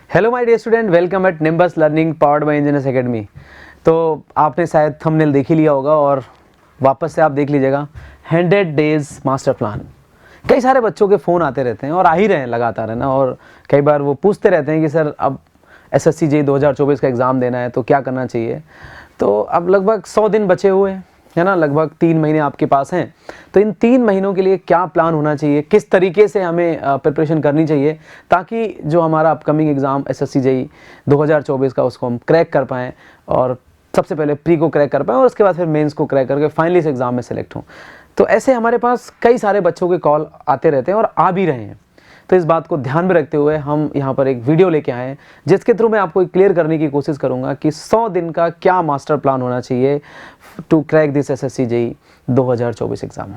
Hello my dear student, welcome at Nimbus Learning powered by Engineers Academy. तो आपने शायद thumbnail देख ही लिया होगा और वापस से आप देख लीजिएगा 100 डेज मास्टर प्लान। कई सारे बच्चों के फ़ोन आते रहते हैं और आ ही रहे हैं लगातार, है ना। और कई बार वो पूछते रहते हैं कि सर अब एसएससी जेईई 2024 का एग्ज़ाम देना है तो क्या करना चाहिए। तो अब लगभग 100 दिन बचे हुए हैं, है ना। लगभग 3 महीने आपके पास हैं। तो इन 3 महीनों के लिए क्या प्लान होना चाहिए, किस तरीके से हमें प्रिपरेशन करनी चाहिए ताकि जो हमारा अपकमिंग एग्ज़ाम एसएससी जेईई 2024 का उसको हम क्रैक कर पाएँ और सबसे पहले प्री को क्रैक कर पाएँ और उसके बाद फिर मेंस को क्रैक करके फाइनली इस एग्ज़ाम में सेलेक्ट हों। तो ऐसे हमारे पास कई सारे बच्चों के कॉल आते रहते हैं और आ भी रहे हैं। तो इस बात को ध्यान में रखते हुए हम यहाँ पर एक वीडियो लेके आए हैं जिसके थ्रू मैं आपको क्लियर करने की कोशिश करूँगा कि 100 दिन का क्या मास्टर प्लान होना चाहिए to crack this SSC JEE 2024 exam.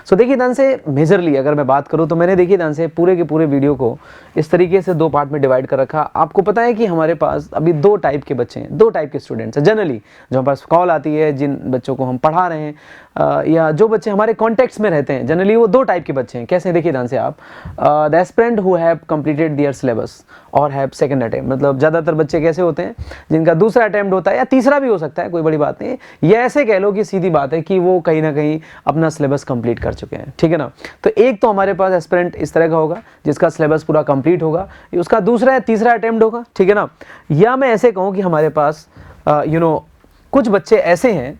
So देखिए ध्यान से, मेजरली अगर मैं बात करूँ तो मैंने देखिए ध्यान से पूरे के पूरे वीडियो को इस तरीके से 2 पार्ट में डिवाइड कर रखा। आपको पता है कि हमारे पास अभी 2 टाइप के बच्चे हैं, 2 टाइप के स्टूडेंट्स हैं जनरली जो हमारे पास कॉल आती है, जिन बच्चों को हम पढ़ा रहे हैं या जो बच्चे हमारे कॉन्टेक्ट्स में रहते हैं। जनरली वो 2 टाइप के बच्चे हैं। कैसे, देखिए ध्यान से आप, the aspirant who have completed there syllabus और हैव सेकंड अटेम्प्ट। मतलब ज़्यादातर बच्चे कैसे होते हैं जिनका दूसरा अटेम्प्ट होता है या तीसरा भी हो सकता है, कोई बड़ी बात नहीं। या ऐसे कह लो कि सीधी बात है कि वो कहीं ना कहीं अपना सिलेबस कंप्लीट कर चुके हैं, ठीक है ना। तो एक तो हमारे पास एस्पिरेंट इस तरह का होगा जिसका सिलेबस पूरा कंप्लीट होगा, उसका दूसरा या तीसरा अटेम्प्ट होगा, ठीक है ना। या मैं ऐसे कहूँ कि हमारे पास कुछ बच्चे ऐसे हैं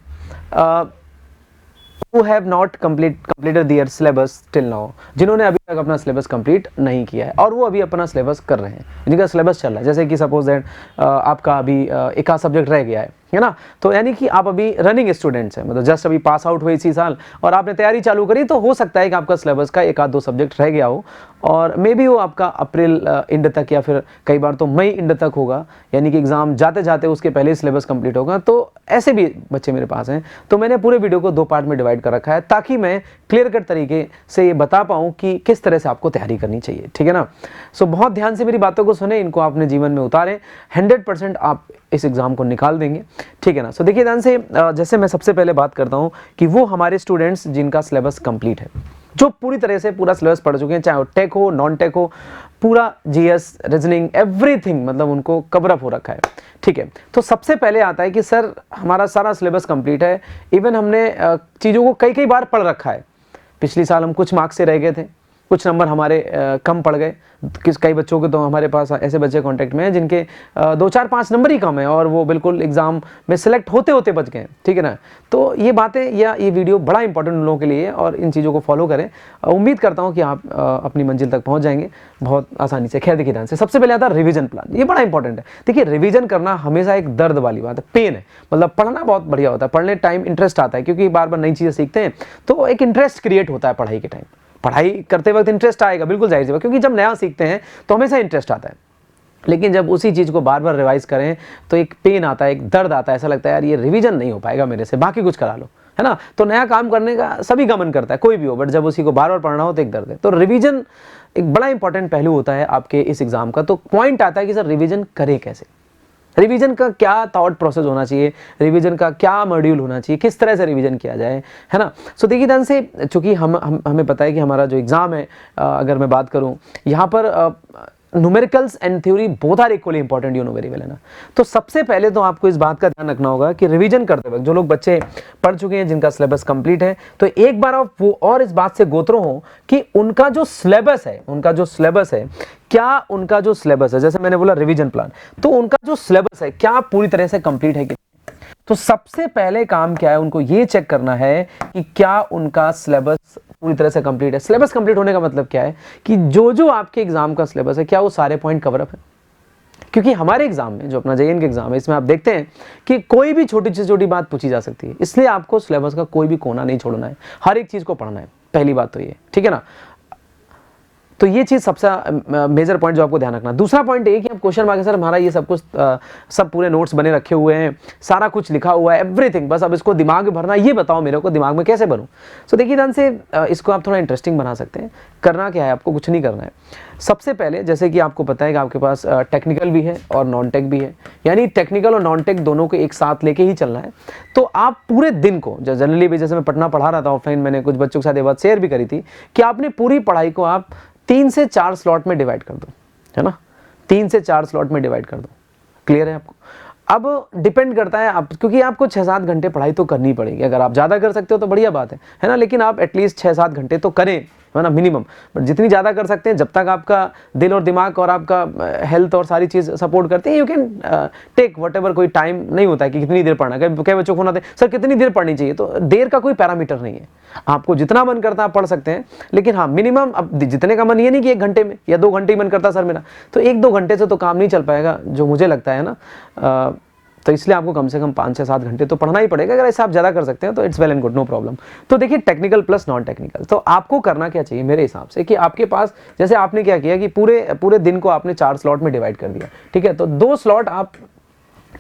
who have not completed their syllabus till now, जिन्होंने अभी तक अपना सिलेबस कंप्लीट नहीं किया है और वो अभी अपना सिलेबस कर रहे हैं, जिनका सिलेबस चल रहा है। जैसे कि सपोज दैट आपका अभी एक आध सब्जेक्ट रह गया है ना। तो यानी कि आप अभी रनिंग स्टूडेंट्स हैं, मतलब जस्ट अभी पास आउट हुए इसी साल और आपने तैयारी चालू करी, तो हो सकता है कि आपका सिलेबस का एक आध 2 सब्जेक्ट रह गया हो और मे बी वो आपका अप्रैल एंड तक या फिर कई बार तो मई एंड तक होगा, यानी कि एग्जाम जाते जाते उसके पहले सिलेबस कंप्लीट होगा। तो ऐसे भी बच्चे मेरे पास हैं। तो मैंने पूरे वीडियो को 2 पार्ट में डिवाइड कर रखा है ताकि मैं क्लियर कट तरीके से ये बता पाऊँ कि किस तरह से आपको तैयारी करनी चाहिए, ठीक है ना। सो बहुत ध्यान से मेरी बातों को सुने, इनको अपने जीवन में उतारें, 100% आप इस एग्ज़ाम को निकाल देंगे, ठीक है ना। सो देखिए ध्यान से, जैसे मैं सबसे पहले बात करता हूँ कि वो हमारे स्टूडेंट्स जिनका सिलेबस कंप्लीट है, जो पूरी तरह से पूरा सिलेबस पढ़ चुके हैं, चाहे वो टेक हो नॉन टेक हो, पूरा जीएस रीजनिंग एवरीथिंग, मतलब उनको कवर अप हो रखा है, ठीक है। तो सबसे पहले आता है कि सर हमारा सारा सिलेबस कंप्लीट है, इवन हमने चीज़ों को कई बार पढ़ रखा है। पिछली साल हम कुछ मार्क्स से रह गए थे, कुछ नंबर हमारे कम पड़ गए। कई बच्चों के तो हमारे पास ऐसे बच्चे कांटेक्ट में हैं जिनके 2 4 5 नंबर ही कम है और वो बिल्कुल एग्जाम में सिलेक्ट होते होते बच गए, ठीक है ना। तो ये बातें या ये वीडियो बड़ा इंपॉर्टेंट उन लोगों के लिए और इन चीज़ों को फॉलो करें। उम्मीद करता हूँ कि आप अपनी मंजिल तक पहुँच जाएंगे बहुत आसानी से। खैर देखिए ध्यान से, सबसे पहले आता है रिविजन प्लान। ये बड़ा इंपॉर्टेंट है। देखिए रिविजन करना हमेशा एक दर्द वाली बात है, पेन है। मतलब पढ़ना बहुत बढ़िया होता है, पढ़ने टाइम इंटरेस्ट आता है क्योंकि बार बार नई चीज़ें सीखते हैं तो एक इंटरेस्ट क्रिएट होता है पढ़ाई के टाइम। पढ़ाई करते वक्त इंटरेस्ट आएगा, बिल्कुल जाहिर सी बात, क्योंकि जब नया सीखते हैं तो हमेशा इंटरेस्ट आता है। लेकिन जब उसी चीज़ को बार बार रिवाइज करें तो एक पेन आता है, एक दर्द आता है, ऐसा लगता है यार ये रिवीजन नहीं हो पाएगा मेरे से, बाकी कुछ करा लो, है ना। तो नया काम करने का सभी का मन करता है, कोई भी हो, बट जब उसी को बार बार पढ़ना हो तो एक दर्द है। तो रिवीजन एक बड़ा इंपॉर्टेंट पहलू होता है आपके इस एग्जाम का। तो पॉइंट आता है कि सर रिवीजन करें कैसे, रिवीजन का क्या थॉट प्रोसेस होना चाहिए, रिवीजन का क्या मॉड्यूल होना चाहिए, किस तरह से रिवीजन किया जाए, है ना। सो देखिए ध्यान से, चूंकि हमें पता है कि हमारा जो एग्ज़ाम है, अगर मैं बात करूं यहाँ पर numericals and theory both are equally important, you know very well, है ना। तो सबसे पहले तो आपको इस बात का ध्यान रखना होगा कि रिवीजन करते वक्त जो लोग बच्चे पढ़ चुके हैं, जिनका सिलेबस कंप्लीट है, तो एक बार आप वो और इस बात से गोत्रो हो कि उनका जो सिलेबस है, क्या उनका जो सिलेबस है, जैसे मैंने बोला रिवीजन प्लान, तो उनका जो सिलेबस है क्या पूरी तरह से कंप्लीट है कि। तो सबसे पहले काम क्या है, उनको ये चेक करना है कि क्या उनका सिलेबस पूरी तरह से कंप्लीट है। सिलेबस कंप्लीट होने का मतलब क्या है कि जो आपके एग्जाम का सिलेबस है, क्या वो सारे पॉइंट कवर अप है। क्योंकि हमारे एग्जाम में, जो अपना जेईई का एग्जाम है, इसमें आप देखते हैं कि कोई भी छोटी से छोटी बात पूछी जा सकती है, इसलिए आपको सिलेबस का कोई भी कोना नहीं छोड़ना है, हर एक चीज को पढ़ना है। पहली बात तो ये, ठीक है ना। तो ये चीज़ सबसे मेजर पॉइंट जो आपको ध्यान रखना। दूसरा पॉइंट ये कि आप क्वेश्चन मांगे सर हमारा ये सब कुछ सब पूरे नोट्स बने रखे हुए हैं, सारा कुछ लिखा हुआ है, एवरीथिंग, बस अब इसको दिमाग में भरना, ये बताओ मेरे को दिमाग में कैसे भरूं। सो देखिए ध्यान से, इसको आप थोड़ा इंटरेस्टिंग बना सकते हैं। करना क्या है, आपको कुछ नहीं करना है। सबसे पहले जैसे कि आपको पता है कि आपके पास टेक्निकल भी है और नॉन टेक भी है, यानी टेक्निकल और नॉन टेक दोनों को एक साथ लेके ही चलना है। तो आप पूरे दिन को, जनरली भी जैसे मैं पटना पढ़ा रहा था ऑफलाइन, मैंने कुछ बच्चों के साथ ये बात शेयर भी करी थी कि आपने पूरी पढ़ाई को आप 3 से 4 स्लॉट में डिवाइड कर दो, है ना। 3 से 4 स्लॉट में डिवाइड कर दो। क्लियर है आपको? अब डिपेंड करता है आप, क्योंकि आपको 6-7 घंटे पढ़ाई तो करनी पड़ेगी। अगर आप ज़्यादा कर सकते हो तो बढ़िया बात है ना, लेकिन आप एटलीस्ट 6-7 घंटे तो करें, है ना, मिनिमम। बट जितनी ज़्यादा कर सकते हैं, जब तक आपका दिल और दिमाग और आपका हेल्थ और सारी चीज़ सपोर्ट करते हैं, you can take whatever. कोई टाइम नहीं होता है कि कितनी देर पढ़ना। कई बच्चों को ना सर कितनी देर पढ़नी चाहिए, तो देर का कोई पैरामीटर नहीं है। आपको जितना मन करता है आप पढ़ सकते हैं, लेकिन हाँ मिनिमम, अब जितने का मन, ये नहीं कि 1 घंटे में या 2 घंटे ही मन करता सर मेरा, तो 1-2 घंटे से तो काम नहीं चल पाएगा, जो मुझे लगता है ना। तो इसलिए आपको कम से कम 5 से 7 घंटे तो पढ़ना ही पड़ेगा। अगर ऐसा आप ज़्यादा कर सकते हैं तो it's well and good, no problem. तो देखिए, टेक्निकल प्लस नॉन टेक्निकल, तो आपको करना क्या चाहिए मेरे हिसाब से कि आपके पास, जैसे आपने क्या किया कि पूरे दिन को आपने 4 स्लॉट में डिवाइड कर दिया, ठीक है, तो 2 स्लॉट आप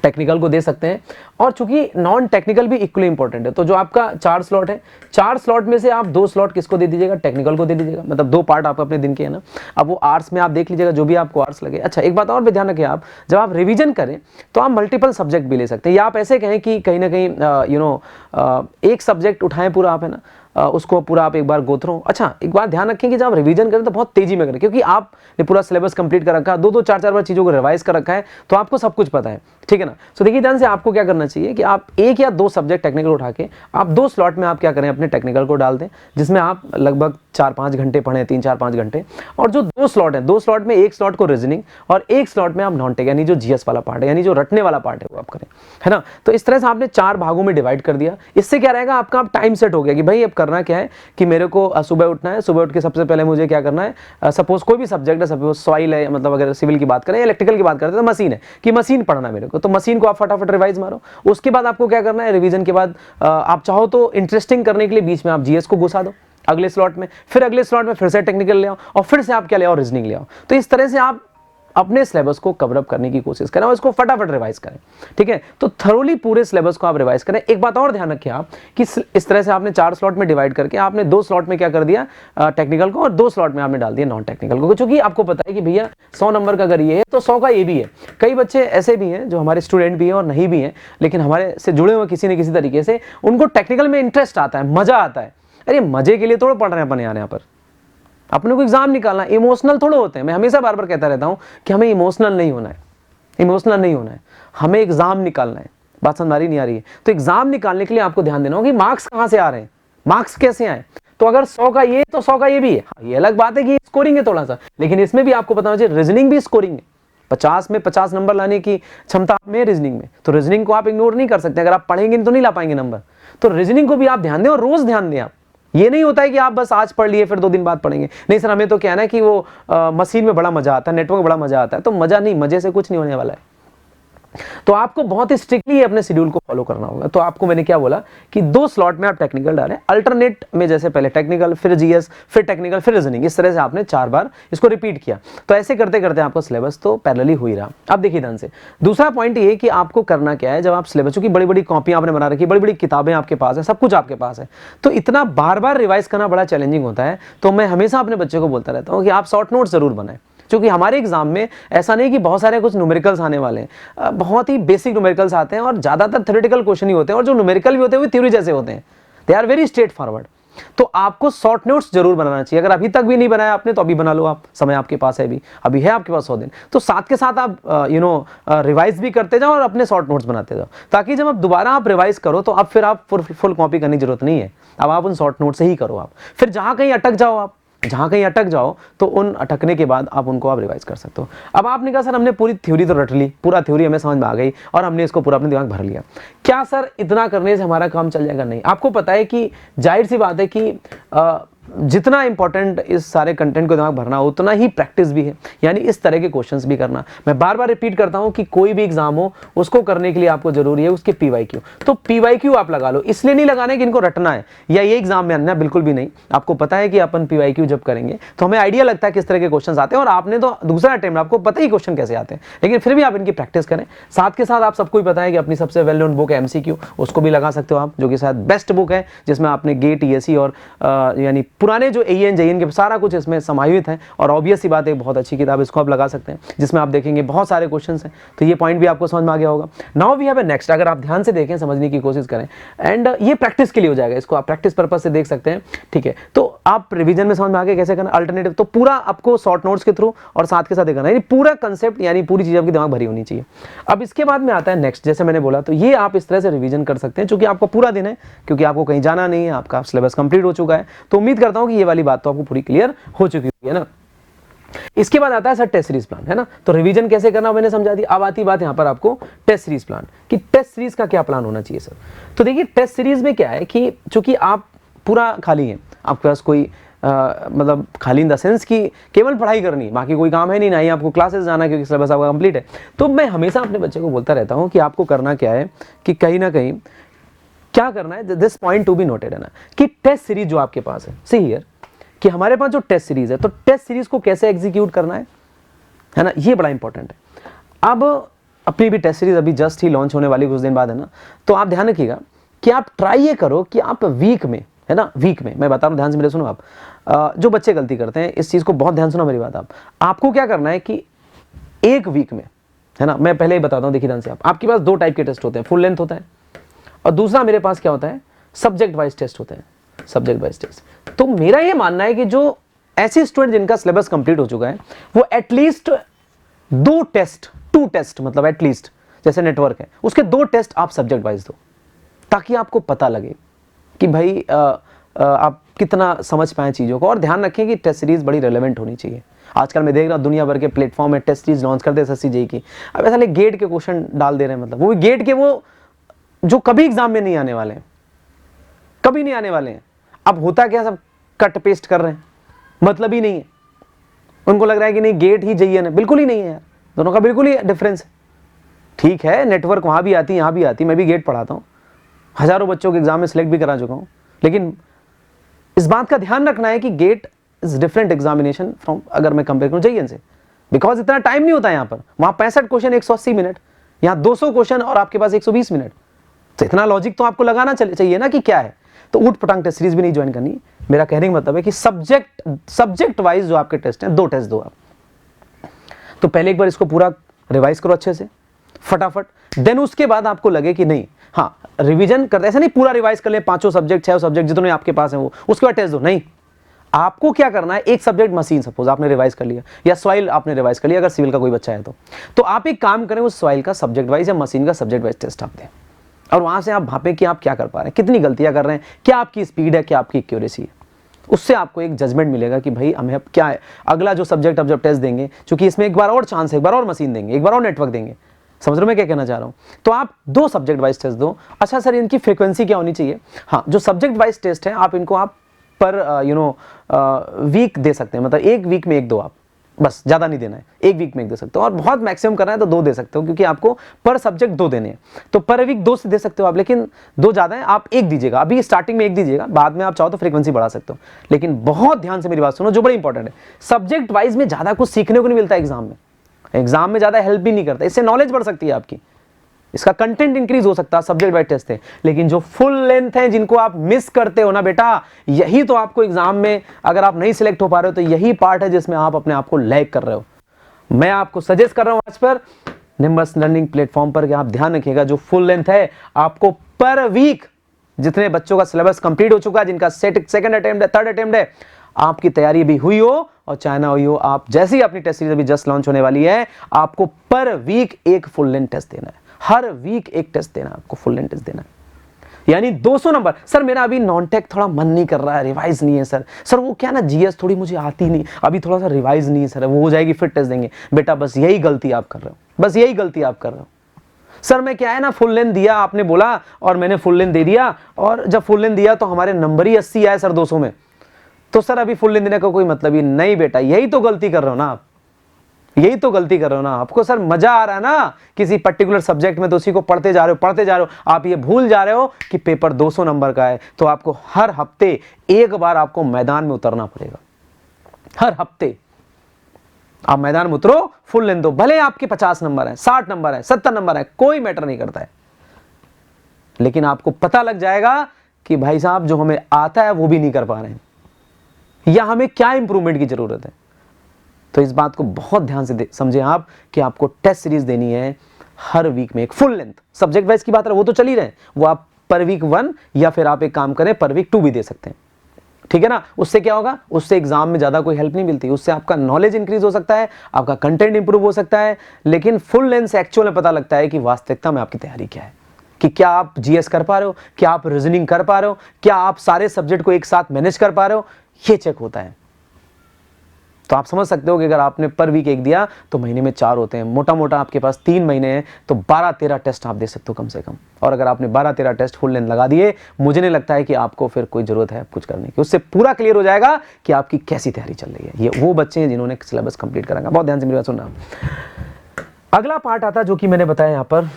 टेक्निकल को दे सकते हैं, और चूंकि नॉन टेक्निकल भी इक्वली इंपॉर्टेंट है, तो जो आपका 4 स्लॉट है, 4 स्लॉट में से आप 2 स्लॉट किसको दे दीजिएगा? टेक्निकल को दे दीजिएगा। मतलब 2 पार्ट आप अपने दिन के है ना। अब वो आवर्स में आप देख लीजिएगा, जो भी आपको आवर्स लगे। अच्छा, एक बात और भी ध्यान रखें, आप जब आप रिवीजन करें तो आप मल्टीपल सब्जेक्ट भी ले सकते हैं, या आप ऐसे कहें कि कहीं ना कहीं एक सब्जेक्ट उठाएं पूरा, आप है ना, उसको पूरा आप एक बार गो थ्रू। अच्छा, एक बात ध्यान रखें कि जब आप रिवीजन करें तो बहुत तेजी में करें, क्योंकि आपने पूरा सिलेबस कंप्लीट कर रखा है, 2-2, 4-4 बार चीज़ों को रिवाइज कर रखा है, तो आपको सब कुछ पता है, ठीक है ना। सो देखिए ध्यान से, आपको क्या करना चाहिए कि आप 1 या 2 सब्जेक्ट टेक्निकल उठा के आप 2 स्लॉट में आप क्या करें, अपने टेक्निकल को डाल दें, जिसमें आप लगभग 4-5 घंटे पढ़ें, 3-4-5 घंटे। और जो 2 स्लॉट है, 2 स्लॉट में 1 स्लॉट को रीजनिंग और 1 स्लॉट में आप नॉन टेक, यानी जो जीएस वाला पार्ट है, यानी जो रटने वाला पार्ट है, वो आप करें, है ना। तो इस तरह से आपने 4 भागों में डिवाइड कर दिया। इससे क्या रहेगा, आपका टाइम सेट हो गया कि भाई अब करना क्या है कि मेरे को सुबह उठना है, सुबह उठ के सबसे पहले मुझे क्या करना है, सपोज कोई भी सब्जेक्ट है, सपोज सॉइल है, मतलब अगर सिविल की बात करें, इलेक्ट्रिकल की बात करते हैं तो मशीन है, कि मशीन पढ़ना है मेरे को, तो मशीन को आप फटाफट रिवाइज मारो। उसके बाद आपको क्या करना है, रिवीजन के बाद आप चाहो तो इंटरेस्टिंग करने के लिए बीच में आप जीएस को घुसा दो अगले स्लॉट में, फिर अगले स्लॉट में फिर से टेक्निकल ले आओ, और फिर से आप क्या ले आओ, रीजनिंग ले आओ। तो इस तरह से आप अपने सिलेबस को कवर अप करने की कोशिश करें और इसको फटाफट रिवाइज करें, ठीक है। तो थरोली पूरे सिलेबस को आप रिवाइज करें। एक बात और ध्यान रखिए आप कि इस तरह से आपने 4 स्लॉट में डिवाइड करके आपने 2 स्लॉट में क्या कर दिया, टेक्निकल को, और 2 स्लॉट में आपने डाल दिया नॉन टेक्निकल को, क्योंकि आपको पता है कि भैया 100 नंबर का अगर ये है तो 100 का ये भी है। कई बच्चे ऐसे भी हैं जो हमारे स्टूडेंट भी हैं और नहीं भी हैं, लेकिन हमारे से जुड़े हुए किसी न किसी तरीके से, उनको टेक्निकल में इंटरेस्ट आता है, मजा आता है। अरे मजे के लिए थोड़ा पढ़ रहे हैं अपन यहाँ पर, अपने को एग्जाम निकालना, इमोशनल थोड़े होते हैं। मैं हमेशा बार बार कहता रहता हूं कि हमें इमोशनल नहीं होना है, इमोशनल नहीं होना है, हमें एग्जाम निकालना है। बात समझ नहीं आ रही है? तो एग्जाम निकालने के लिए आपको ध्यान देना होगा कि मार्क्स कहां से आ रहे हैं, मार्क्स कैसे आए। तो अगर 100 का ये तो 100 का ये भी है, ये अलग बात है कि स्कोरिंग है थोड़ा सा, लेकिन इसमें भी आपको पता होना चाहिए रीजनिंग भी स्कोरिंग है। 50 में 50 नंबर लाने की क्षमता में रीजनिंग में, तो रीजनिंग को आप इग्नोर नहीं कर सकते। अगर आप पढ़ेंगे तो नहीं ला पाएंगे नंबर, तो रीजनिंग को भी आप ध्यान दें और रोज ध्यान दें आप। ये नहीं होता है कि आप बस आज पढ़ लिए फिर 2 दिन बाद पढ़ेंगे। नहीं सर, हमें तो क्या है ना कि वो मशीन में बड़ा मजा आता है, नेटवर्क में बड़ा मजा आता है, तो मजा नहीं, मजे से कुछ नहीं होने वाला है। तो आपको बहुत ही स्ट्रिक्टली अपने शेड्यूल को फॉलो करना होगा। तो आपको मैंने क्या बोला कि 2 स्लॉट में आप टेक्निकल डालें, अल्टरनेट में, जैसे पहले टेक्निकल, फिर जीएस, फिर टेक्निकल, फिर रीजनिंग, इस तरह से आपने 4 बार इसको रिपीट किया। तो ऐसे करते करते आपका सिलेबस तो पैरेलली हो ही रहा। अब देखिए ध्यान से, दूसरा पॉइंट ये कि आपको करना क्या है, जब आप सिलेबस, क्योंकि बड़ी बड़ी कॉपियां आपने बना रखी, बड़ी बड़ी किताबें आपके पास है, सब कुछ आपके पास है, तो इतना बार बार रिवाइज करना बड़ा चैलेंजिंग होता है। तो मैं हमेशा अपने बच्चे को बोलता रहता हूँ कि आप शॉर्ट नोट जरूर बनाएं, क्योंकि हमारे एग्जाम में ऐसा नहीं कि बहुत सारे कुछ न्यूमेरिकल्स आने वाले हैं, बहुत ही बेसिक न्यूमेरिकल्स आते हैं और ज्यादातर थ्योरेटिकल क्वेश्चन ही होते हैं, और जो न्यूमेरिकल भी होते हैं वो थ्योरी जैसे होते हैं, they are very straightforward. तो आपको शॉर्ट नोट्स जरूर बनाना चाहिए। अगर अभी तक भी नहीं बनाया आपने तो अभी बना लो, आप, समय आपके पास है, अभी है आपके पास 100 दिन, तो साथ के साथ आप रिवाइज भी करते जाओ और अपने शॉर्ट नोट्स बनाते जाओ, ताकि जब आप दोबारा आप रिवाइज करो तो अब फिर आप फुल कॉपी करने की जरूरत नहीं है। अब आप उन शॉर्ट नोट से ही करो। आप फिर जहां कहीं अटक जाओ तो उन अटकने के बाद आप उनको आप रिवाइज कर सकते हो। अब आपने कहा सर हमने पूरी थ्योरी तो रट ली, पूरा थ्योरी हमें समझ में आ गई और हमने इसको पूरा अपने दिमाग भर लिया, क्या सर इतना करने से हमारा काम चल जाएगा? नहीं। आपको पता है कि जाहिर सी बात है कि जितना इंपॉर्टेंट इस सारे कंटेंट को दिमाग भरना उतना ही प्रैक्टिस भी है, यानी इस तरह के क्वेश्चंस भी करना। मैं बार बार रिपीट करता हूं कि कोई भी एग्जाम हो उसको करने के लिए आपको जरूरी है उसके पीवाईक्यू। तो पीवाईक्यू आप लगा लो, इसलिए नहीं लगाने कि इनको रटना है या ये एग्जाम में आना, बिल्कुल भी नहीं। आपको पता है कि अपन पीवाईक्यू जब करेंगे तो हमें आइडिया लगता है किस तरह के क्वेश्चन आते हैं, और आपने तो दूसरा अटेम्प्ट, आपको पता ही क्वेश्चन कैसे आते हैं, लेकिन फिर भी आप इनकी प्रैक्टिस करें। साथ के साथ आप सबको ही पता है कि अपनी सबसे वेल नोन बुक है एमसीक्यू, उसको भी लगा सकते हो आप, जो कि शायद बेस्ट बुक है, जिसमें आपने गेट, ईएससी और यानी पुराने जो AN JN के सारा कुछ इसमें समाहित है। और ऑब्वियस सी बात है, बहुत अच्छी किताब, इसको आप लगा सकते हैं, जिसमें आप देखेंगे बहुत सारे क्वेश्चन हैं। तो ये पॉइंट भी आपको समझ में आ गया होगा। Now we have a next, अगर आप ध्यान से देखें, समझने की कोशिश करें, एंड ये प्रैक्टिस के लिए हो जाएगा, इसको आप प्रैक्टिस पर्पज से देख सकते हैं, ठीक है। तो आप रिवीजन में समझ में आ गया कैसे करना अल्टरनेटिव, तो पूरा आपको शॉर्ट नोट्स के थ्रू और साथ के साथ देखना, यानी पूरा कंसेप्ट, यानी पूरी चीज आपके दिमाग भरी होनी चाहिए। अब इसके बाद में आता है नेक्स्ट, जैसे मैंने बोला, तो ये आप इस तरह से रिवीजन कर सकते हैं, क्योंकि आपका पूरा दिन है, क्योंकि आपको कहीं जाना नहीं है, आपका सिलेबस कंप्लीट हो चुका है। तो उम्मीद करता हूं कि ये वाली बात तो आपको पूरी क्लियर हो चुकी है ना। इसके बाद आता है सर टेस्ट सीरीज प्लान, है ना। तो रिवीजन कैसे करना मैंने समझा दी। अब आती बात यहां पर आपको टेस्ट सीरीज प्लान, कि टेस्ट सीरीज का क्या प्लान होना चाहिए सर। तो देखिए टेस्ट सीरीज में क्या है कि चूंकि आप पूरा खाली हैं, आपके पास कोई मतलब खाली इन द सेंस कि केवल पढ़ाई करनी है, बाकी कोई काम है नहीं, ना ही आपको क्लासेस जाना है, क्योंकि सिलेबस आपका कंप्लीट है। तो मैं हमेशा अपने बच्चे को बोलता रहता हूं कि आपको करना क्या है, कि कहीं ना कहीं क्या करना है, this point to be noted है ना, कि टेस्ट सीरीज जो आपके पास है, सी हियर, कि हमारे पास जो टेस्ट सीरीज है, तो टेस्ट सीरीज को कैसे एग्जीक्यूट करना है ना, ये बड़ा इंपॉर्टेंट है। अब अपनी भी टेस्ट सीरीज अभी जस्ट ही लॉन्च होने वाली कुछ दिन बाद, है ना। तो आप ध्यान रखिएगा कि आप ट्राई ये करो कि आप वीक में, है ना, वीक में, मैं बता रहा हूं, ध्यान से मेरे सुनो आप, जो बच्चे गलती करते हैं, इस चीज को बहुत ध्यान सुनो मेरी बात। आपको क्या करना है कि एक वीक में, है ना, मैं पहले ही बताता हूं, देखिए ध्यान से, आपके पास दो टाइप के टेस्ट होते हैं, फुल लेंथ होता है, और दूसरा मेरे पास क्या होता है, सब्जेक्ट वाइज टेस्ट होते हैं, सब्जेक्ट वाइज टेस्ट। तो मेरा ये मानना है कि जो ऐसे स्टूडेंट जिनका सिलेबस कंप्लीट हो चुका है, वो एटलीस्ट दो टेस्ट, टू टेस्ट, मतलब एटलीस्ट, जैसे नेटवर्क है उसके दो टेस्ट आप सब्जेक्ट वाइज दो, ताकि आपको पता लगे कि भाई आप कितना समझ पाए चीज़ों को। और ध्यान रखें कि टेस्ट सीरीज बड़ी रेलेवेंट होनी चाहिए। आजकल मैं देख रहा हूँ दुनिया भर के प्लेटफॉर्म में टेस्ट सीरीज लॉन्च करते हैं SSC JEE की, अब ऐसा गेट के क्वेश्चन डाल दे रहे हैं, मतलब वो भी गेट के, वो जो कभी एग्जाम में नहीं आने वाले हैं, कभी नहीं आने वाले हैं। अब होता क्या, सब कट पेस्ट कर रहे हैं, मतलब ही नहीं है, उनको लग रहा है कि नहीं गेट ही JEE है, बिल्कुल ही नहीं है यार, दोनों का बिल्कुल ही डिफरेंस है। ठीक है, नेटवर्क वहां भी आती, यहाँ भी आती, मैं भी गेट पढ़ाता हूँ, हजारों बच्चों के एग्जाम में सिलेक्ट भी करा चुका हूँ, लेकिन इस बात का ध्यान रखना है कि GATE is different examination from, अगर मैं कंपेयर करूं JEE से, बिकॉज इतना टाइम नहीं होता है यहाँ पर। वहां 65 क्वेश्चन 180 मिनट, यहाँ 200 क्वेश्चन और आपके पास 120 मिनट, तो इतना लॉजिक तो आपको लगाना चाहिए ना कि क्या है। तो ऊट पटांग टेस्ट सीरीज भी नहीं ज्वाइन करनी। मेरा कहने का मतलब है कि सब्जेक्ट वाइज जो आपके टेस्ट हैं, दो टेस्ट दो आप। तो पहले एक बार इसको पूरा रिवाइज करो अच्छे से, फटाफट, देन उसके बाद आपको लगे कि नहीं, हाँ रिवीजन करते, ऐसा नहीं पूरा रिवाइज कर ले, पांचों सब्जेक्ट, 6 सब्जेक्ट जितने आपके पास हैं वो, उसके बाद टेस्ट दो, नहीं। आपको क्या करना है, एक सब्जेक्ट मशीन सपोज आपने रिवाइज कर लिया, या सॉइल आपने रिवाइज कर लिया, अगर सिविल का कोई बच्चा है तो आप एक काम करें, उस सॉइल का सब्जेक्ट वाइज या मशीन का सब्जेक्ट वाइज टेस्ट आप दें, और वहां से आप भापें कि आप क्या कर पा रहे हैं, कितनी गलतियां कर रहे हैं, क्या आपकी स्पीड है, क्या आपकी एक्यूरेसी है। उससे आपको एक जजमेंट मिलेगा कि भाई हमें अब क्या है, अगला जो सब्जेक्ट अब जब टेस्ट देंगे, क्योंकि इसमें एक बार और चांस है, एक बार और मशीन देंगे, एक बार और नेटवर्क देंगे, समझ रहे हो मैं क्या कहना चाह रहा हूं। तो आप दो सब्जेक्ट वाइज टेस्ट दो। अच्छा सर, इनकी फ्रीक्वेंसी क्या होनी चाहिए। हाँ, जो सब्जेक्ट वाइज टेस्ट है आप इनको आप पर वीक दे सकते हैं, मतलब एक वीक में एक दो आप, बस ज्यादा नहीं देना है, एक वीक में एक दे सकते हो, और बहुत मैक्सिमम करना है तो दो दे सकते हो, क्योंकि आपको पर सब्जेक्ट दो देने हैं, तो पर वीक दो से दे सकते हो आप, लेकिन दो ज्यादा है, आप एक दीजिएगा, अभी स्टार्टिंग में एक दीजिएगा, बाद में आप चाहो तो फ्रीक्वेंसी बढ़ा सकते हो। लेकिन बहुत ध्यान से मेरी बात सुनो, जो बड़ी इंपॉर्टेंट है, सब्जेक्ट वाइज में ज्यादा कुछ सीखने को नहीं मिलता एग्जाम में, एग्जाम में ज्यादा हेल्प भी नहीं करता, इससे नॉलेज बढ़ सकती है आपकी, इसका कंटेंट इंक्रीज हो सकता है, सब्जेक्ट वाइज टेस्ट है। लेकिन जो फुल लेंथ है, जिनको आप मिस करते हो ना बेटा, यही तो आपको एग्जाम में, अगर आप नहीं सिलेक्ट हो पा रहे हो, तो यही पार्ट है जिसमें आप अपने आप को लैग कर रहे हो। मैं आपको सजेस्ट कर रहा हूं आज पर निम्बस लर्निंग प्लेटफॉर्म पर कि आप ध्यान रखिएगा, जो फुल लेंथ है आपको पर वीक, जितने बच्चों का सिलेबस कंप्लीट हो चुका है, जिनका सेकंड अटेम्प्ट है, थर्ड अटेम्प्ट है, आपकी तैयारी भी हुई हो और चाहे ना हुई हो, आप जैसे ही अपनी टेस्ट सीरीज अभी जस्ट लॉन्च होने वाली है, आपको पर वीक एक फुल लेंथ टेस्ट देना है, हर वीक एक टेस्ट देना है आपको, फुल लेंथ टेस्ट देना है, यानी 200 नंबर। सर मेरा अभी नॉन टेक थोड़ा मन नहीं कर रहा है, रिवाइज नहीं है सर वो क्या ना जीएस थोड़ी मुझे आती नहीं, अभी थोड़ा सा रिवाइज नहीं है सर, वो हो जाएगी फिर टेस्ट देंगे। बेटा बस यही गलती आप कर रहे हो, बस यही गलती आप कर रहे हो। सर मैं क्या है ना, फुल लेंथ दिया आपने बोला और मैंने फुल लेंथ दे दिया, और जब फुल लेंथ दिया तो हमारे नंबर ही 80 आए सर 200 में, तो सर अभी फुल लेंथ देने का कोई मतलब ही नहीं। बेटा यही तो गलती कर रहे हो ना आप, यही तो गलती कर रहे हो ना। आपको सर मजा आ रहा है ना किसी पर्टिकुलर सब्जेक्ट में, तो उसी को पढ़ते जा रहे हो, आप ये भूल जा रहे हो कि पेपर 200 नंबर का है, तो आपको हर हफ्ते एक बार आपको मैदान में उतरना पड़ेगा, हर हफ्ते आप मैदान में उतरो, फुल लेंथ दो, भले आपके 50 नंबर है, 60 नंबर है, 70 नंबर है, कोई मैटर नहीं करता है, लेकिन आपको पता लग जाएगा कि भाई साहब जो हमें आता है वो भी नहीं कर पा रहे हैं, या हमें क्या इंप्रूवमेंट की जरूरत है। तो इस बात को बहुत ध्यान से समझें आप कि आपको टेस्ट सीरीज देनी है हर वीक में, एक फुल लेंथ। सब्जेक्ट वाइज की बात है वो तो चल ही रहे, वो आप पर वीक 1 या फिर आप एक काम करें पर वीक 2 भी दे सकते हैं, ठीक है ना। उससे क्या होगा, उससे एग्जाम में ज्यादा कोई हेल्प नहीं मिलती, उससे आपका नॉलेज इंक्रीज हो सकता है, आपका कंटेंट इंप्रूव हो सकता है, लेकिन फुल लेंथ से एक्चुअल में पता लगता है कि वास्तविकता में आपकी तैयारी क्या है, कि क्या आप जीएस कर पा रहे हो, क्या आप रीजनिंग कर पा रहे हो, क्या आप सारे सब्जेक्ट को एक साथ मैनेज कर पा रहे हो, ये चेक होता है। तो आप समझ सकते हो कि अगर आपने पर वीक 1 दिया तो महीने में 4 होते हैं, मोटा मोटा आपके पास 3 महीने हैं, तो 12-13 टेस्ट आप दे सकते हो कम से कम। और अगर आपने 12-13 टेस्ट फुल लेंथ लगा दिए, मुझे नहीं लगता है कि आपको फिर कोई जरूरत है कुछ करने की, उससे पूरा क्लियर हो जाएगा कि आपकी कैसी तैयारी चल रही है। ये वो बच्चे हैं जिन्होंने सिलेबस कंप्लीट करेंगे। बहुत ध्यान से मेरी बात सुनना। अगला पार्ट आता जो कि मैंने बताया यहाँ पर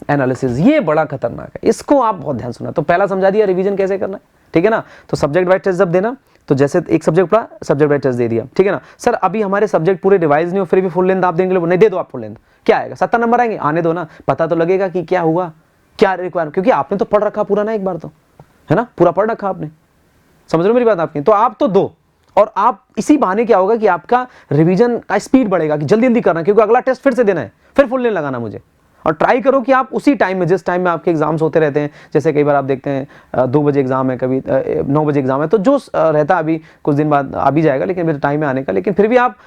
एनालिसिस, ये बड़ा खतरनाक है, इसको आप बहुत ध्यान सुनना। तो पहला समझा दिया रिवीजन कैसे करना है, ठीक है ना। तो सब्जेक्ट वाइज टेस्ट जब देना, तो जैसे एक सब्जेक्ट पढ़ा, सब्जेक्ट वाइज टेस्ट दे दिया, ठीक है ना। सर अभी हमारे सब्जेक्ट पूरे रिवाइज नहीं हो, फिर भी फुल लेंथ आप देंगे, नहीं दे दो आप फुल लेंथ, क्या आएगा 70 नंबर आएंगे, आने दो ना, पता तो लगेगा कि क्या हुआ, क्या रिक्वायरमेंट, क्योंकि आपने तो पढ़ रखा पूरा ना, एक बार तो है ना, पूरा पढ़ रखा आपने, समझ रहे हो मेरी बात आपकी। तो आप तो दो, और आप इसी बहाने क्या होगा कि आपका रिवीजन का स्पीड बढ़ेगा, कि जल्दी जल्दी करना, क्योंकि अगला टेस्ट फिर से देना है, फिर फुल लेंथ लगाना मुझे। और ट्राई करो कि आप उसी टाइम में, जिस टाइम में आपके एग्जाम्स होते रहते हैं, जैसे कई बार आप देखते हैं 2 बजे एग्जाम है, कभी 9 बजे एग्जाम है, तो जो रहता है अभी कुछ दिन बाद आ भी जाएगा, लेकिन मेरे टाइम में आने का, लेकिन फिर भी आप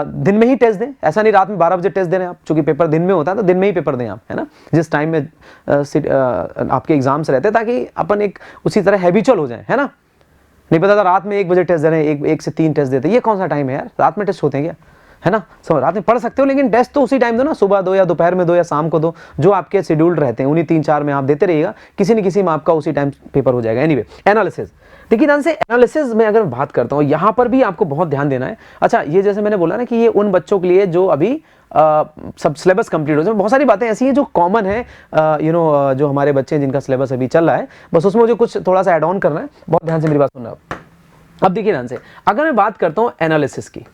दिन में ही टेस्ट दें, ऐसा नहीं रात में 12 बजे टेस्ट दे रहे हैं आप, चूंकि पेपर दिन में होता है तो दिन में ही पेपर दें आप, है ना, जिस टाइम में आपके एग्जाम्स रहते हैं, ताकि अपन एक उसी तरह हैबिचुअल हो जाए, है ना। नहीं पता था रात में 1 बजे टेस्ट दे रहे हैं, 1 से 3 टेस्ट देते हैं, ये कौन सा टाइम है यार, रात में टेस्ट होते हैं क्या, है ना। सब रात में पढ़ सकते हो, लेकिन टेस्ट तो उसी टाइम दो ना, सुबह दो या दोपहर में दो या शाम को दो, जो आपके शेड्यूल्ड रहते हैं उन्हीं 3-4 में आप देते रहिएगा, किसी न किसी में आपका उसी टाइम पेपर हो जाएगा। एनीवे एनालिसिस देखिए, ध्यान से एनालिसिस में अगर बात करता हूँ, यहाँ पर भी आपको बहुत ध्यान देना है। अच्छा, ये जैसे मैंने बोला ना कि ये उन बच्चों के लिए जो अभी सब सिलेबस कंप्लीट हो जाए, बहुत सारी बातें ऐसी हैं जो कॉमन है, जो हमारे बच्चे हैं जिनका सिलेबस अभी चल रहा है, बस उसमें मुझे कुछ थोड़ा सा ऐड ऑन करना है। बहुत ध्यान से मेरी बात सुनना आप। अब देखिए ध्यान से, अगर मैं बात करता हूं एनालिसिस की,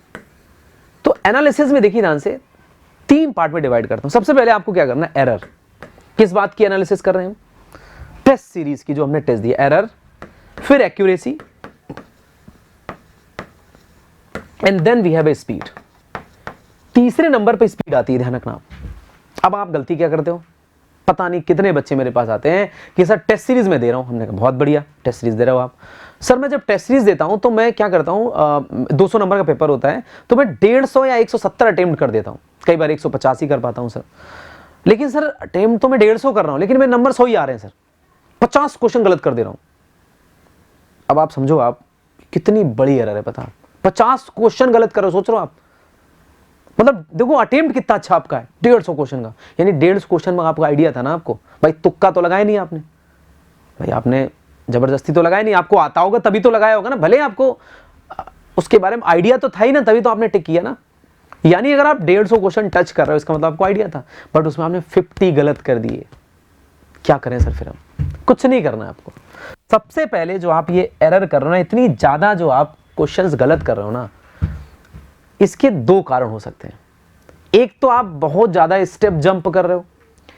तो एनालिसिस में देखिए ध्यान से 3 पार्ट में डिवाइड करता हूं। सबसे पहले आपको क्या करना है, एरर। किस बात की एनालिसिस कर रहे हैं हम, टेस्ट सीरीज की, जो हमने टेस्ट दिया, एरर, फिर accuracy, and then we have a speed. तीसरे नंबर पे स्पीड आती है, ध्यान रखना। अब आप गलती क्या करते हो, पता नहीं कितने बच्चे मेरे पास आते हैं कि सर टेस्ट सीरीज में दे रहा हूं। हमने कहा बहुत बढ़िया, टेस्ट सीरीज दे रहे हो आप। सर मैं जब टेस्ट सीरीज देता हूं तो मैं क्या करता हूं, 200 नंबर का पेपर होता है, तो मैं 150 या 170 अटेम्प्ट कर देता हूं, कई बार 185 कर पाता हूं सर। लेकिन सर अटेम्प्ट तो मैं 150 कर रहा हूं, लेकिन मेरे नंबर 100 ही आ रहे हैं सर, 50 क्वेश्चन गलत कर दे रहा हूं। अब आप समझो, आप कितनी बड़ी एरर है, पता, 50 क्वेश्चन गलत कर रहे हो, सोच रहे हो आप, मतलब देखो अटेम्प्ट कितना अच्छा आपका है, 150 क्वेश्चन का, यानी 150 क्वेश्चन में आपका आइडिया था ना, आपको भाई तुक्का तो लगाया नहीं आपने, भाई आपने जबरदस्ती तो लगाया नहीं, आपको आता होगा तभी तो लगाया होगा ना, भले आपको उसके बारे में आइडिया तो था ही ना, तभी तो आपने टिक किया ना। यानी अगर आप 150 क्वेश्चन टच कर रहे हो, इसका मतलब आपको आइडिया था, बट उसमें आपने 50 गलत कर दिए। क्या करें सर फिर हम, कुछ नहीं करना है आपको। सबसे पहले जो आप ये एरर कर रहे हो ना, इतनी ज्यादा जो आप क्वेश्चंस गलत कर रहे हो ना, इसके 2 कारण हो सकते हैं। एक तो आप बहुत ज्यादा स्टेप जंप कर रहे हो।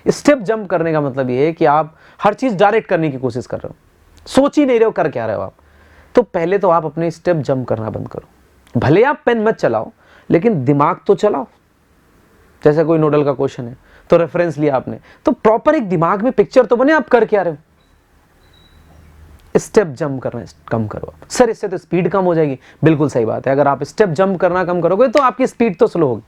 स्टेप जंप करने का मतलब ये है कि आप हर चीज डायरेक्ट करने की कोशिश कर रहे हो, सोच ही नहीं रहे हो कर क्या रहे हो आप। तो पहले तो आप अपने स्टेप जंप करना बंद करो। भले आप पेन मत चलाओ, लेकिन दिमाग तो चलाओ। जैसे कोई नोडल का क्वेश्चन है तो रेफरेंस लिया आपने, तो प्रॉपर एक दिमाग में पिक्चर तो बने आप कर क्या रहे हो। स्टेप जंप करना कम करो। सर इससे तो स्पीड कम हो जाएगी, बिल्कुल सही बात है। अगर आप स्टेप जंप करना कम करोगे तो आपकी स्पीड तो स्लो होगी,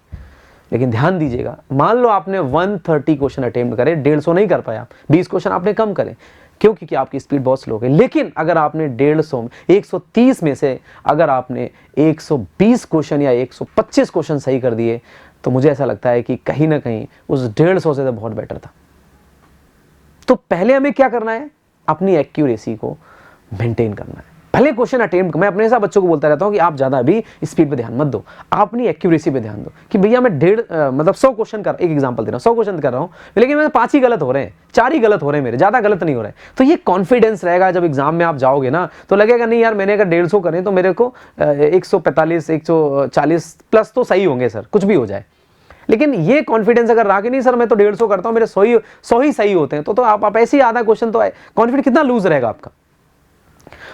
लेकिन ध्यान दीजिएगा, मान लो आपने 130 क्वेश्चन अटेम्प्ट करे, 150 नहीं कर पाया, 20 क्वेश्चन आपने कम करे, क्यों, क्योंकि आपकी स्पीड बहुत स्लो हो गई। लेकिन अगर आपने 150 में 130 में से अगर आपने 120 क्वेश्चन या 125 क्वेश्चन सही कर दिए, तो मुझे ऐसा लगता है कि कहीं ना कहीं उस 150 से तो बहुत बेटर था। तो पहले हमें क्या करना है, अपनी एक्यूरेसी को मेंटेन करना है। भले क्वेश्चन अटेम्प्ट, मैं अपने साथ बच्चों को बोलता रहता हूं कि आप ज्यादा अभी स्पीड पे ध्यान मत दो, आप अपनी एक्यूरेसी पे ध्यान दो कि भैया मैं 100 क्वेश्चन कर, एक एग्जांपल दे रहा हूं, 100 क्वेश्चन कर रहा हूं, लेकिन मेरे 5 ही गलत हो रहे हैं, 4 ही गलत हो रहे हैं, मेरे ज्यादा गलत नहीं हो रहे हैं। तो ये कॉन्फिडेंस रहेगा, जब एग्जाम में आप जाओगे ना तो लगेगा नहीं यार, मैंने अगर 150 करें तो मेरे को 145 140 प्लस तो सही होंगे सर, कुछ भी हो जाए। लेकिन ये कॉन्फिडेंस अगर रहा कि नहीं सर मैं तो 150 करता हूं, मेरे 100 ही सही होते हैं, तो आप ऐसे ही आधा क्वेश्चन, तो कॉन्फिडेंस कितना लूज रहेगा आपका।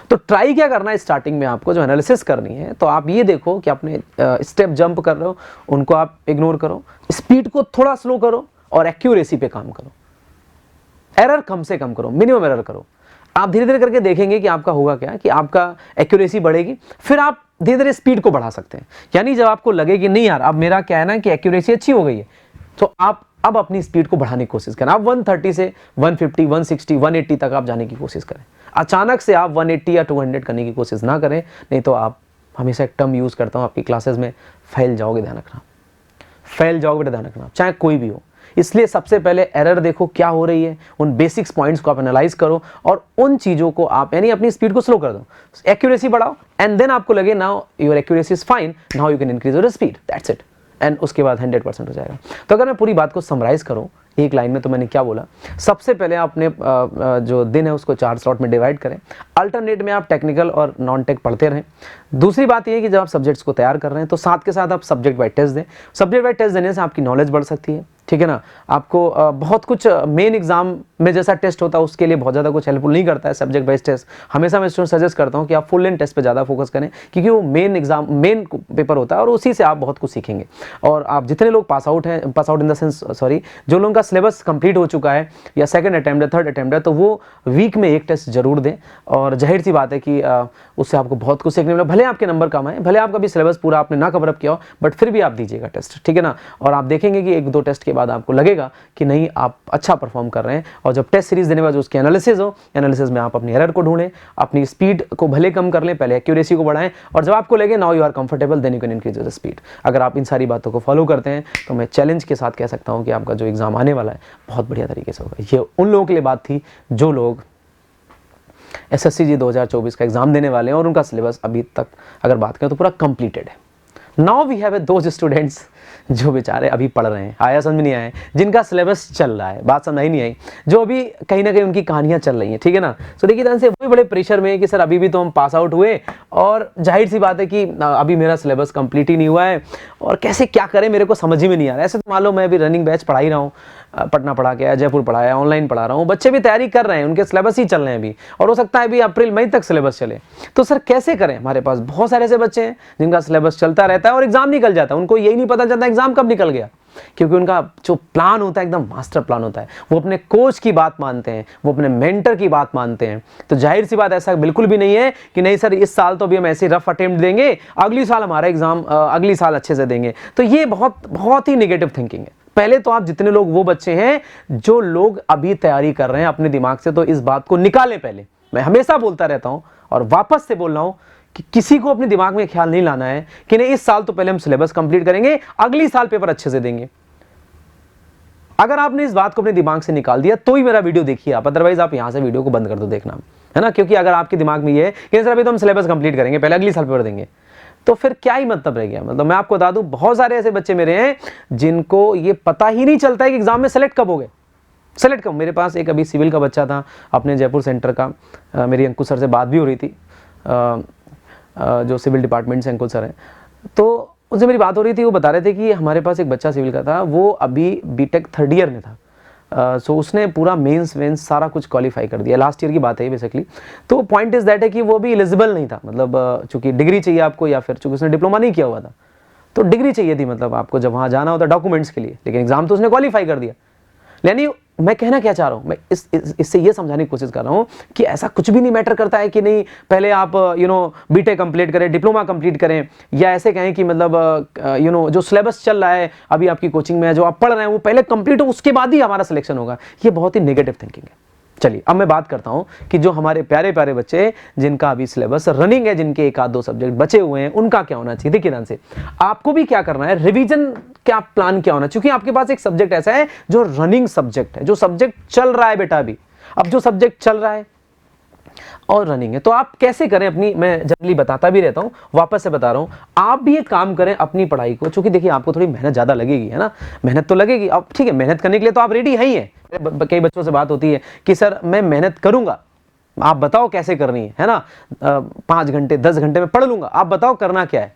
तो ट्राई क्या करना है स्टार्टिंग में, आपको जो एनालिसिस करनी है तो आप ये देखो कि आपने स्टेप जंप कर रहे हो उनको आप इग्नोर करो, स्पीड को थोड़ा स्लो करो और एक्यूरेसी पे काम करो, एरर कम से कम करो, मिनिमम एरर करो। आप धीरे धीरे करके देखेंगे कि आपका होगा क्या कि आपका एक्यूरेसी बढ़ेगी, फिर आप धीरे धीरे स्पीड को बढ़ा सकते हैं। यानी जब आपको लगे कि नहीं यार अब मेरा क्या है ना कि एक्यूरेसी अच्छी हो गई है, तो आप अब अपनी स्पीड को बढ़ाने की कोशिश करें। आप 130 से 150, 160, 180 तक आप जाने की कोशिश करें। अचानक से आप 180 या 200 करने की कोशिश ना करें, नहीं तो आप, हमेशा एक टर्म यूज़ करता हूँ आपकी क्लासेस में, फेल जाओगे, ध्यान रखना, फेल जाओगे, ध्यान रखना, चाहे कोई भी हो। इसलिए सबसे पहले एरर देखो क्या हो रही है, उन बेसिक्स पॉइंट्स को आप एनालाइज करो और उन चीज़ों को आप यानी अपनी स्पीड को स्लो कर दो, एक्यूरेसी बढ़ाओ, एंड देन आपको लगे now your accuracy is fine, now you can increase your speed, that's it, and उसके बाद 100% हो जाएगा। तो अगर मैं पूरी बात को समराइज करूं एक लाइन में, तो मैंने क्या बोला, सबसे पहले आपने जो दिन है उसको 4 स्लॉट में डिवाइड करें, अल्टरनेट में आप टेक्निकल और नॉन टेक पढ़ते रहें। दूसरी बात यह है कि जब आप सब्जेक्ट्स को तैयार कर रहे हैं तो साथ के साथ आप सब्जेक्ट वाइज टेस्ट दें। सब्जेक्ट वाइज टेस्ट देने से आपकी नॉलेज बढ़ सकती है, ठीक है ना। आपको बहुत कुछ मेन एग्जाम में जैसा टेस्ट होता है उसके लिए बहुत ज़्यादा कुछ हेल्पफुल नहीं करता है सब्जेक्ट वाइज टेस्ट। हमेशा मैं स्टूडेंट सजेस्ट करता हूँ कि आप फुल लेंथ टेस्ट पे ज़्यादा फोकस करें, क्योंकि वो मेन पेपर होता है और उसी से आप बहुत कुछ सीखेंगे। और आप जितने लोग pass out in the sense sorry, जो लोगों का सिलेबस कंप्लीट हो चुका है या सेकंड अटेम्प्ट है, थर्ड अटेम्प्ट है, तो वो वीक में एक टेस्ट जरूर दें। और जाहिर सी बात है कि उससे आपको बहुत कुछ सीखने मिला, भले आपके नंबर कम आए, भले आपका भी सिलेबस पूरा आपने ना कवर अप किया हो, बट फिर भी आप दीजिएगा टेस्ट, ठीक है ना। और आप देखेंगे कि 1-2 टेस्ट के बाद आपको लगेगा कि नहीं आप अच्छा परफॉर्म कर रहे हैं। और जब टेस्ट सीरीज देने बाद उसकी एनालिसिस हो, एनालिसिस में आप अपनी एरर को ढूंढें, अपनी स्पीड को भले कम कर लें, पहले एक्यूरेसी को बढ़ाएं, और जब आपको लगे now you are comfortable then you can increase the speed. अगर आप इन सारी बातों को फॉलो करते हैं तो मैं चैलेंज के साथ कह सकता हूं कि आपका जो एग्जाम आने वाला है बहुत बढ़िया तरीके से होगा। ये उन लोगों के लिए बात थी जो लोग SSCG 2024 का एग्जाम देने वाले हैं और उनका सिलेबस अभी तक अगर बात करें तो पूरा कंप्लीटेड है। Now we have those students जो बेचारे अभी पढ़ रहे हैं, आया समझ में नहीं आया, जिनका सिलेबस चल रहा है, बात समझ नहीं आई, जो अभी कहीं ना कहीं उनकी कहानियां चल रही हैं, ठीक है ना। तो देखिए ध्यान से, वो भी बड़े प्रेशर में है कि सर अभी भी तो हम पास आउट हुए और जाहिर सी बात है कि अभी मेरा सिलेबस कंप्लीट ही नहीं हुआ है और कैसे क्या करें मेरे को समझ ही में नहीं आ रहा है। ऐसे तो मान लो मैं अभी रनिंग बैच पढ़ा ही रहा हूँ, पटना पढ़ा के, जयपुर पढ़ाया, ऑनलाइन पढ़ा रहा हूँ, बच्चे भी तैयारी कर रहे हैं, उनके सिलेबस ही चल रहे हैं अभी, और हो सकता है अभी अप्रैल मई तक सिलेबस चले। तो सर कैसे करें, हमारे पास बहुत सारे ऐसे बच्चे हैं जिनका सिलेबस चलता रहता है और एग्जाम निकल जाता है, उनको यही नहीं पता चलता एग्जाम कब निकल गया, क्योंकि उनका जो प्लान होता है एकदम मास्टर प्लान होता है। वो अपने कोच की बात मानते हैं, वो अपने मेंटर की बात मानते हैं। तो जाहिर सी बात ऐसा बिल्कुल भी नहीं है कि नहीं सर इस साल तो भी हम ऐसे रफ अटेम्प्ट देंगे, अगली साल हमारा एग्जाम अगली साल अच्छे से देंगे। तो ये बहुत ही नेगेटिव थिंकिंग है। पहले तो आप जितने लोग वो बच्चे हैं जो लोग अभी तैयारी कर रहे हैं अपने दिमाग से, तो इस बात को निकालें पहले। मैं हमेशा बोलता रहता हूं और वापस से बोल रहा हूं कि किसी को अपने दिमाग में ख्याल नहीं लाना है कि नहीं इस साल तो पहले हम सिलेबस कंप्लीट करेंगे, अगली साल पेपर अच्छे से देंगे। अगर आपने इस बात को अपने दिमाग से निकाल दिया तो ही मेरा वीडियो देखिए आप, अदरवाइज आप यहां से वीडियो को बंद कर दो देखना, है ना। क्योंकि अगर आपके दिमाग में ये है कि सर अभी तो हम सिलेबस कंप्लीट करेंगे, पहले अगली साल पेपर देंगे, तो फिर क्या ही मतलब रह गया। मतलब मैं आपको बता दूं बहुत सारे ऐसे बच्चे मेरे हैं जिनको ये पता ही नहीं चलता है कि एग्जाम में सेलेक्ट कब हो गए, सेलेक्ट कब। मेरे पास एक अभी सिविल का बच्चा था अपने जयपुर सेंटर का, मेरी अंकुश सर से बात भी हो रही थी, जो सिविल डिपार्टमेंट से अंकुल सर हैं, तो उनसे मेरी बात हो रही थी। वो बता रहे थे कि हमारे पास एक बच्चा सिविल का था, वो अभी बीटेक 3rd ईयर में था, सो उसने पूरा मेंस वेंस सारा कुछ क्वालिफाई कर दिया, लास्ट ईयर की बात है बेसिकली। तो पॉइंट इज दैट है कि वो भी एलिजिबल नहीं था, मतलब चूंकि डिग्री चाहिए आपको, या फिर चूंकि उसने डिप्लोमा नहीं किया हुआ था तो डिग्री चाहिए थी, मतलब आपको जब वहाँ जाना होता डॉक्यूमेंट्स के लिए, लेकिन एग्जाम तो उसने क्वालिफाई कर दिया। यानी मैं कहना क्या चाह रहा हूँ, मैं इससे ये समझाने की कोशिश कर रहा हूँ कि ऐसा कुछ भी नहीं मैटर करता है कि नहीं पहले आप बीटेक कंप्लीट करें, डिप्लोमा कंप्लीट करें, या ऐसे कहें कि मतलब जो सिलेबस चल रहा है अभी आपकी कोचिंग में, जो आप पढ़ रहे हैं वो पहले कंप्लीट हो उसके बाद ही हमारा सिलेक्शन होगा। ये बहुत ही नेगेटिव थिंकिंग है। चलिए अब मैं बात करता हूं कि जो हमारे प्यारे प्यारे बच्चे जिनका अभी सिलेबस रनिंग है, जिनके 1-2 सब्जेक्ट बचे हुए हैं, उनका क्या होना चाहिए। देखिए ध्यान से, आपको भी क्या करना है, रिवीजन क्या प्लान क्या होना चाहिए, क्योंकि आपके पास एक सब्जेक्ट ऐसा है जो रनिंग सब्जेक्ट है, जो सब्जेक्ट चल रहा है बेटा अभी। अब जो सब्जेक्ट चल रहा है और रनिंग है, तो आप कैसे करें अपनी, मैं जनरली बताता भी रहता हूं, वापस से बता रहा हूं, आप भी एक काम करें अपनी पढ़ाई को, क्योंकि देखिए आपको थोड़ी मेहनत ज्यादा लगेगी, है ना, मेहनत तो लगेगी। अब ठीक है, मेहनत करने के लिए तो आप रेडी ही हैं। कई बच्चों से बात होती है कि सर मैं मेहनत करूंगा, आप बताओ कैसे करनी है ना, 5 घंटे 10 घंटे में पढ़ लूंगा, आप बताओ करना क्या है,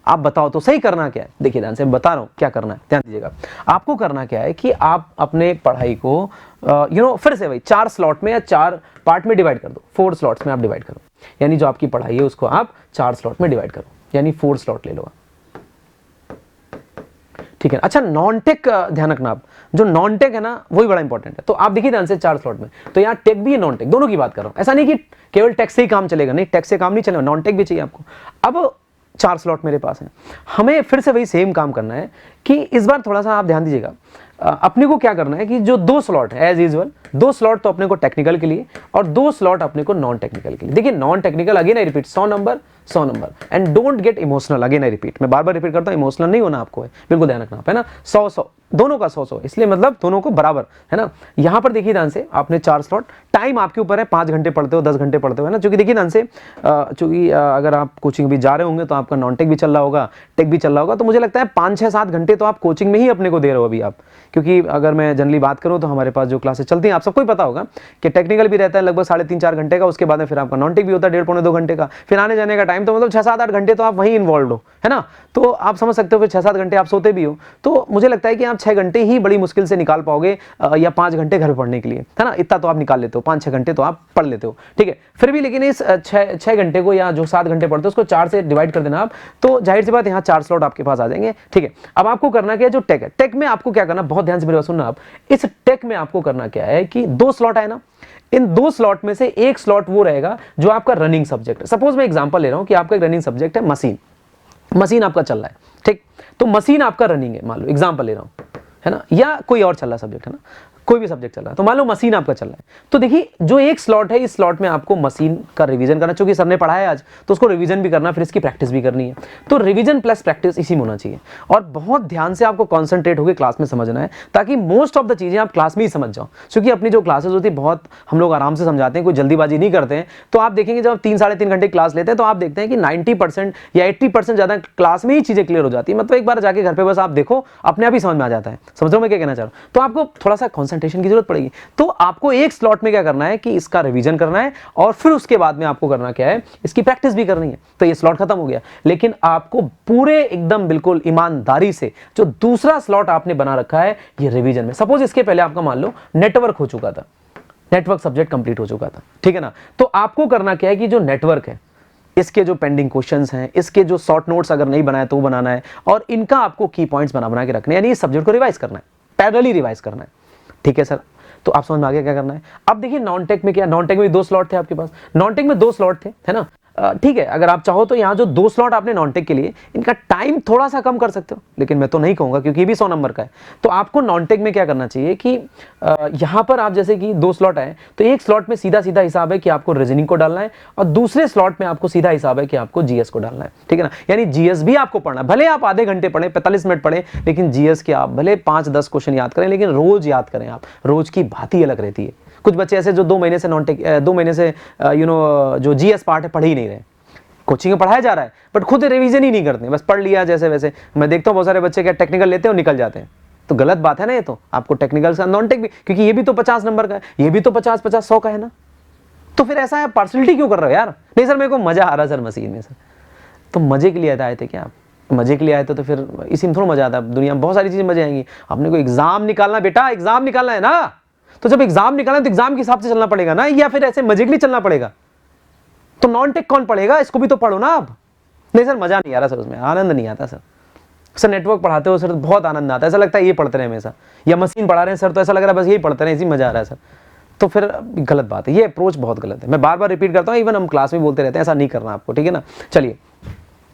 आप बताओ तो सही करना क्या है। देखिए ध्यान से मैं बता रहा हूं क्या करना है, ध्यान दीजिएगा। आपको करना क्या है कि आप अपने पढ़ाई को फिर से वही 4 स्लॉट में या 4 पार्ट में डिवाइड कर दो, 4 स्लॉट्स में आप डिवाइड करो। यानी जो आपकी पढ़ाई है उसको आप 4 स्लॉट में डिवाइड करो, यानी 4 स्लॉट ले लो आप, ठीक है। अच्छा, नॉन टेक ध्यान रखना आप, जो नॉन टेक है ना वही बड़ा इंपॉर्टेंट है। तो आप देखिए ध्यान से 4 स्लॉट में, तो यहाँ टेक भी है नॉन टेक दोनों की बात कर रहा हूं, ऐसा नहीं कि केवल टेक से ही काम चलेगा, नहीं, टेक से काम नहीं चलेगा, नॉन टेक भी चाहिए आपको। अब 4 स्लॉट मेरे पास है, हमें फिर से वही सेम काम करना है कि इस बार थोड़ा सा आप ध्यान दीजिएगा, अपने को क्या करना है कि जो 2 स्लॉट है एज यूजुअल, 2 स्लॉट तो अपने को टेक्निकल के लिए और 2 स्लॉट अपने को नॉन टेक्निकल के लिए। देखिए non technical, again I repeat, 100 number 100 number, and don't get emotional, again I repeat, मैं बार बार रिपीट करता हूं, इमोशनल नहीं होना आपको है, बिल्कुल ध्यान रखना है ना। 100 दोनों का 100 इसलिए मतलब दोनों को बराबर है ना। यहां पर देखिए ध्यान से, आपने 4 स्लॉट, टाइम आपके ऊपर है, 5 घंटे पढ़ते हो 10 घंटे पढ़ते हो, है ना। क्योंकि देखिए ध्यान से, चूंकि अगर आप कोचिंग भी जा रहे होंगे तो आपका नॉन टेक भी चल रहा होगा, टेक भी चल रहा होगा, तो मुझे लगता है 5 6 7 घंटे तो आप कोचिंग में ही अपने को दे रहे हो अभी आप। क्योंकि अगर मैं जनरली बात करूं तो हमारे पास जो क्लासेस चलती हैं, आप सबको ही पता होगा कि टेक्निकल भी रहता है लगभग 3.5 4 घंटे का, उसके बाद में फिर आपका नॉन टेक भी होता है 1.5 पौने 2 घंटे का, फिर आने जाने का टाइम, तो मतलब 6 7 8 घंटे तो आप वहीं इन्वॉल्व हो, है ना। तो आप समझ सकते हो फिर 6 7 घंटे आप सोते भी हो, तो मुझे लगता है कि आप 6 घंटे ही बड़ी मुश्किल से निकाल पाओगे, या 5 घंटे घर पढ़ने के लिए, है ना, इतना तो आप निकाल लेते हो, 5 6 घंटे तो आप पढ़ लेते हो, ठीक है। फिर भी लेकिन इस 6 घंटे को, या जो 7 घंटे पढ़ते हो उसको 4 से डिवाइड कर देना आप, तो जाहिर सी बात यहाँ 4 स्लॉट आपके पास आ जाएंगे, ठीक है। अब आपको करना क्या है, जो टेक है, टेक में आपको क्या करना, बहुत ध्यान से मेरी बात सुनना आप, इस टेक में आपको करना क्या है कि 2 स्लॉट है ना, इन 2 स्लॉट में से एक स्लॉट वो रहेगा जो आपका रनिंग सब्जेक्ट है। सपोज मैं एग्जांपल ले रहा हूं कि आपका एक रनिंग सब्जेक्ट है मशीन आपका चल रहा है, ठीक, तो मशीन आपका रनिंग है, मान लो एग्जांपल ले रहा हूं, है ना, या कोई और चल रहा सब्जेक्ट, है ना, कोई भी सब्जेक्ट चल रहा है, तो मान लो मशीन आपका चल रहा है, तो देखिए जो एक स्लॉट है, इस स्लॉट में आपको मशीन का रिवीजन करना, क्योंकि सर ने पढ़ाया आज तो उसको रिवीजन भी करना, फिर इसकी प्रैक्टिस भी करनी है, तो रिवीजन प्लस प्रैक्टिस इसी में होना चाहिए। और बहुत ध्यान से आपको कॉन्सेंट्रेट होकर क्लास में समझना है, ताकि मोस्ट ऑफ द चीजें आप क्लास में ही समझ जाओ। क्योंकि अपनी जो क्लासेस होती है बहुत हम लोग आराम से समझाते हैं, कोई जल्दीबाजी नहीं करते हैं, तो आप देखेंगे जब 3 साढ़े 3 घंटे क्लास लेते हैं तो आप देखते हैं कि 90% या 80% ज्यादा क्लास में ही चीजें क्लियर हो जाती है। मतलब एक बार जाके घर पे बस आप देखो, अपने आप ही समझ में आ जाता है। समझ रहे हो मैं क्या कहना चाह रहा हूं? तो आपको थोड़ा सा कॉन्सेंट्रेशन की जरूरत पड़ेगी। तो आपको एक स्लॉट में क्या करना है कि इसका रिवीजन करना है, और फिर उसके बाद में आपको करना क्या है, इसकी प्रैक्टिस भी करनी है। तो ये स्लॉट खत्म हो गया, लेकिन आपको पूरे एकदम बिल्कुल ईमानदारी से जो दूसरा स्लॉट आपने बना रखा है ये रिवीजन में, सपोज इसके पहले आपका मान लो नेटवर्क हो चुका था, नेटवर्क सब्जेक्ट कंप्लीट हो चुका था, ठीक है ना, तो आपको करना क्या है कि जो नेटवर्क है इसके जो पेंडिंग क्वेश्चंस हैं, इसके जो शॉर्ट नोट्स अगर नहीं बनाए तो वो बनाना है, और इनका आपको की पॉइंट्स बना के रखने हैं, यानी इस सब्जेक्ट को रिवाइज करना है, पैरेलली रिवाइज करना है, ठीक है सर। तो आप समझ में आ गया क्या करना है। अब देखिए नॉन टेक में क्या, नॉन टेक में 2 स्लॉट थे आपके पास, नॉन टेक में 2 स्लॉट थे, है ना, ठीक है। अगर आप चाहो तो यहाँ जो 2 स्लॉट आपने नॉन टेक के लिए, इनका टाइम थोड़ा सा कम कर सकते हो, लेकिन मैं तो नहीं कहूंगा क्योंकि ये भी 100 नंबर का है। तो आपको नॉन टेक में क्या करना चाहिए कि यहाँ पर आप जैसे कि 2 स्लॉट आए, तो एक स्लॉट में सीधा सीधा हिसाब है कि आपको रीजनिंग को डालना है, और दूसरे स्लॉट में आपको सीधा हिसाब है कि आपको जीएस को डालना है, ठीक है ना। यानी जीएस भी आपको पढ़ना है, भले आप आधे घंटे पढ़े 45 मिनट पढ़े, लेकिन जीएस के आप भले 5-10 क्वेश्चन याद करें, लेकिन रोज याद करें आप, रोज की बात ही अलग रहती है। कुछ बच्चे ऐसे जो 2 महीने से नॉन टेक 2 महीने से जो जीएस पार्ट है पढ़ ही नहीं रहे, कोचिंग में पढ़ाया जा रहा है बट खुद रिवीजन ही नहीं करते, बस पढ़ लिया जैसे वैसे। मैं देखता हूँ बहुत सारे बच्चे क्या टेक्निकल लेते हैं और निकल जाते हैं, तो गलत बात है ना। ये तो आपको टेक्निकल से नॉन टेक भी, क्योंकि ये भी तो 50 नंबर का है, ये भी तो 50-50-100 का है ना, तो फिर ऐसा है पार्सलिटी क्यों कर रहे हो यार। नहीं सर मेरे को मजा आ रहा सर मशीन में, सर तो मजे के लिए आए थे क्या आप, मजे के लिए आए थे तो फिर इसी में थोड़ा मजा आता है। दुनिया में बहुत सारी चीजें मजे आएंगी, अपने को एग्जाम निकालना, बेटा एग्जाम निकालना है ना, तो जब एग्जाम निकालना है तो एग्जाम के हिसाब से चलना पड़ेगा ना, या फिर ऐसे मजे के लिए चलना पड़ेगा। तो नॉन टेक कौन पढ़ेगा, इसको भी तो पढ़ो ना आप। नहीं सर मजा नहीं आ रहा सर, उसमें आनंद नहीं आता सर नेटवर्क पढ़ाते हो सर तो बहुत आनंद आता है, ऐसा लगता है ये पढ़ते रहे हमेशा, या मशीन पढ़ा रहे हैं सर तो ऐसा लग रहा है बस यही पढ़ते रहे, इसी मजा आ रहा है सर, तो फिर गलत बात है, ये अप्रोच बहुत गलत है। मैं बार बार रिपीट करता हूँ, इवन हम क्लास में बोलते रहते हैं, ऐसा नहीं करना आपको, ठीक है ना। चलिए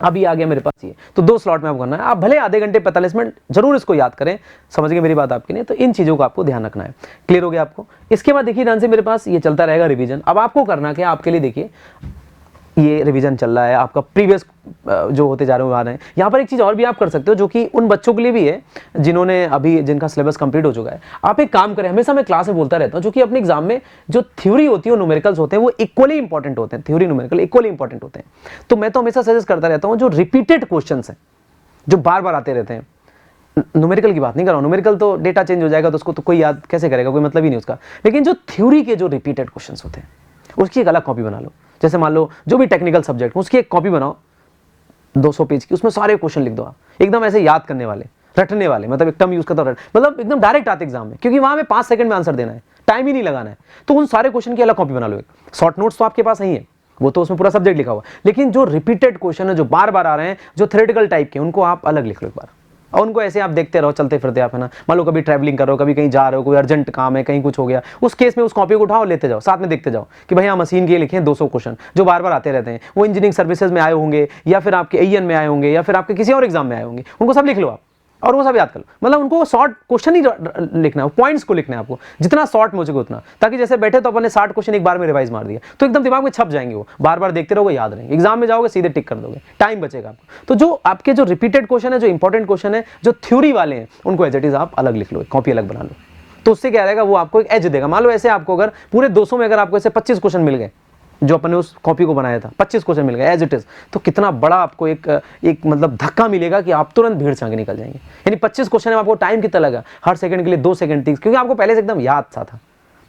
अभी आ गया मेरे पास ये, तो 2 स्लॉट में आपको करना है, आप भले आधे घंटे 45 मिनट जरूर इसको याद करें, समझ गए मेरी बात आपकी नहीं, तो इन चीजों को आपको ध्यान रखना है। क्लियर हो गया आपको। इसके बाद देखिए ध्यान से, मेरे पास ये चलता रहेगा रिवीजन। अब आपको करना क्या, आपके लिए देखिए ये रिवीजन चल रहा है आपका, प्रीवियस जो होते जा रहे हैं। यहाँ पर एक चीज और भी आप कर सकते हो जो कि उन बच्चों के लिए भी है जिन्होंने अभी, जिनका सिलेबस कंप्लीट हो चुका है। आप एक काम करें, हमेशा मैं क्लास में बोलता रहता हूँ, जो कि अपने एग्जाम में जो थ्योरी होती है, न्यूमेरिकल्स होते हैं, वो इक्वली इंपॉर्टेंट होते हैं, थ्योरी न्यूमेरिकल इक्वली इंपॉर्टेंट होते हैं। तो मैं तो हमेशा सजेस्ट करता रहता हूँ जो रिपीटेड क्वेश्चन है, जो बार बार आते रहते हैं, न्यूमेरिकल की बात नहीं कर रहा हूं, न्यूमेरिकल तो डेटा चेंज हो जाएगा तो उसको तो कोई याद कैसे करेगा, कोई मतलब ही नहीं उसका। लेकिन जो थ्योरी के जो रिपीटेड क्वेश्चंस होते हैं उसकी एक अलग कॉपी बना लो। जैसे मान लो जो भी टेक्निकल सब्जेक्ट उसकी एक कॉपी बनाओ 200 पेज की, उसमें सारे क्वेश्चन लिख दो आप, एकदम ऐसे याद करने वाले, रटने वाले, मतलब एक टर्म यूज करता हूं, मतलब एकदम डायरेक्ट आते एग्जाम में, क्योंकि वहां में 5 सेकंड में आंसर देना है, टाइम ही नहीं लगाना है। तो उन सारे क्वेश्चन की अलग कॉपी बना लो। एक शॉर्ट नोट्स तो आपके पास नहीं है, वो तो उसमें पूरा सब्जेक्ट लिखा हुआ, लेकिन जो रिपीटेड क्वेश्चन है जो बार बार आ रहे हैं, जो थ्योरेटिकल टाइप के, उनको आप अलग लिख लो एक बार, और उनको ऐसे आप देखते रहो चलते फिरते आप, है ना। मान लो कभी ट्रैवलिंग कर रहे हो, कभी कहीं जा रहे हो, कोई अर्जेंट काम है, कहीं कुछ हो गया, उस केस में उस कॉपी को उठाओ, लेते जाओ, साथ में देखते जाओ कि भाई हाँ मशीन के लिखे हैं 200 क्वेश्चन जो बार बार आते रहते हैं, वो इंजीनियरिंग सर्विसेज में आए होंगे, या फिर आपके एईएन में आए होंगे, या फिर आपके किसी और एग्जाम में आए होंगे, उनको सब लिख लो आप, और वो सब याद कर लो। मतलब उनको शॉर्ट क्वेश्चन ही लिखना है, पॉइंट्स को लिखना है आपको, जितना शॉर्ट में हो सके उतना, ताकि जैसे बैठे तो अपने 60 क्वेश्चन एक बार में रिवाइज मार दिया तो एकदम दिमाग में छप जाएंगे, वो बार बार देखते रहोगे, याद रहेंगे, एग्जाम में जाओगे सीधे टिक कर दोगे, टाइम बचेगा आपको। तो जो आपके जो रिपीटेड क्वेश्चन है, जो इंपॉर्टेंट क्वेश्चन है, जो थ्योरी वाले हैं, उनको एज इट इज आप अलग लिख लो, कॉपी अलग बना लो, तो उससे क्या रहेगा, वो आपको एक एज देगा। मान लो ऐसे आपको अगर पूरे 200 में अगर आपको ऐसे 25 क्वेश्चन मिल गए, जो अपन ने उस कॉपी को बनाया था, 25 क्वेश्चन मिल गए एज इट इज, तो कितना बड़ा आपको एक मतलब धक्का मिलेगा कि आप तुरंत भीड़ से आगे निकल जाएंगे। यानी 25 क्वेश्चन में आपको टाइम कितना लगा, हर सेकंड के लिए 2 सेकंड 30, क्योंकि आपको पहले से एकदम याद सा था।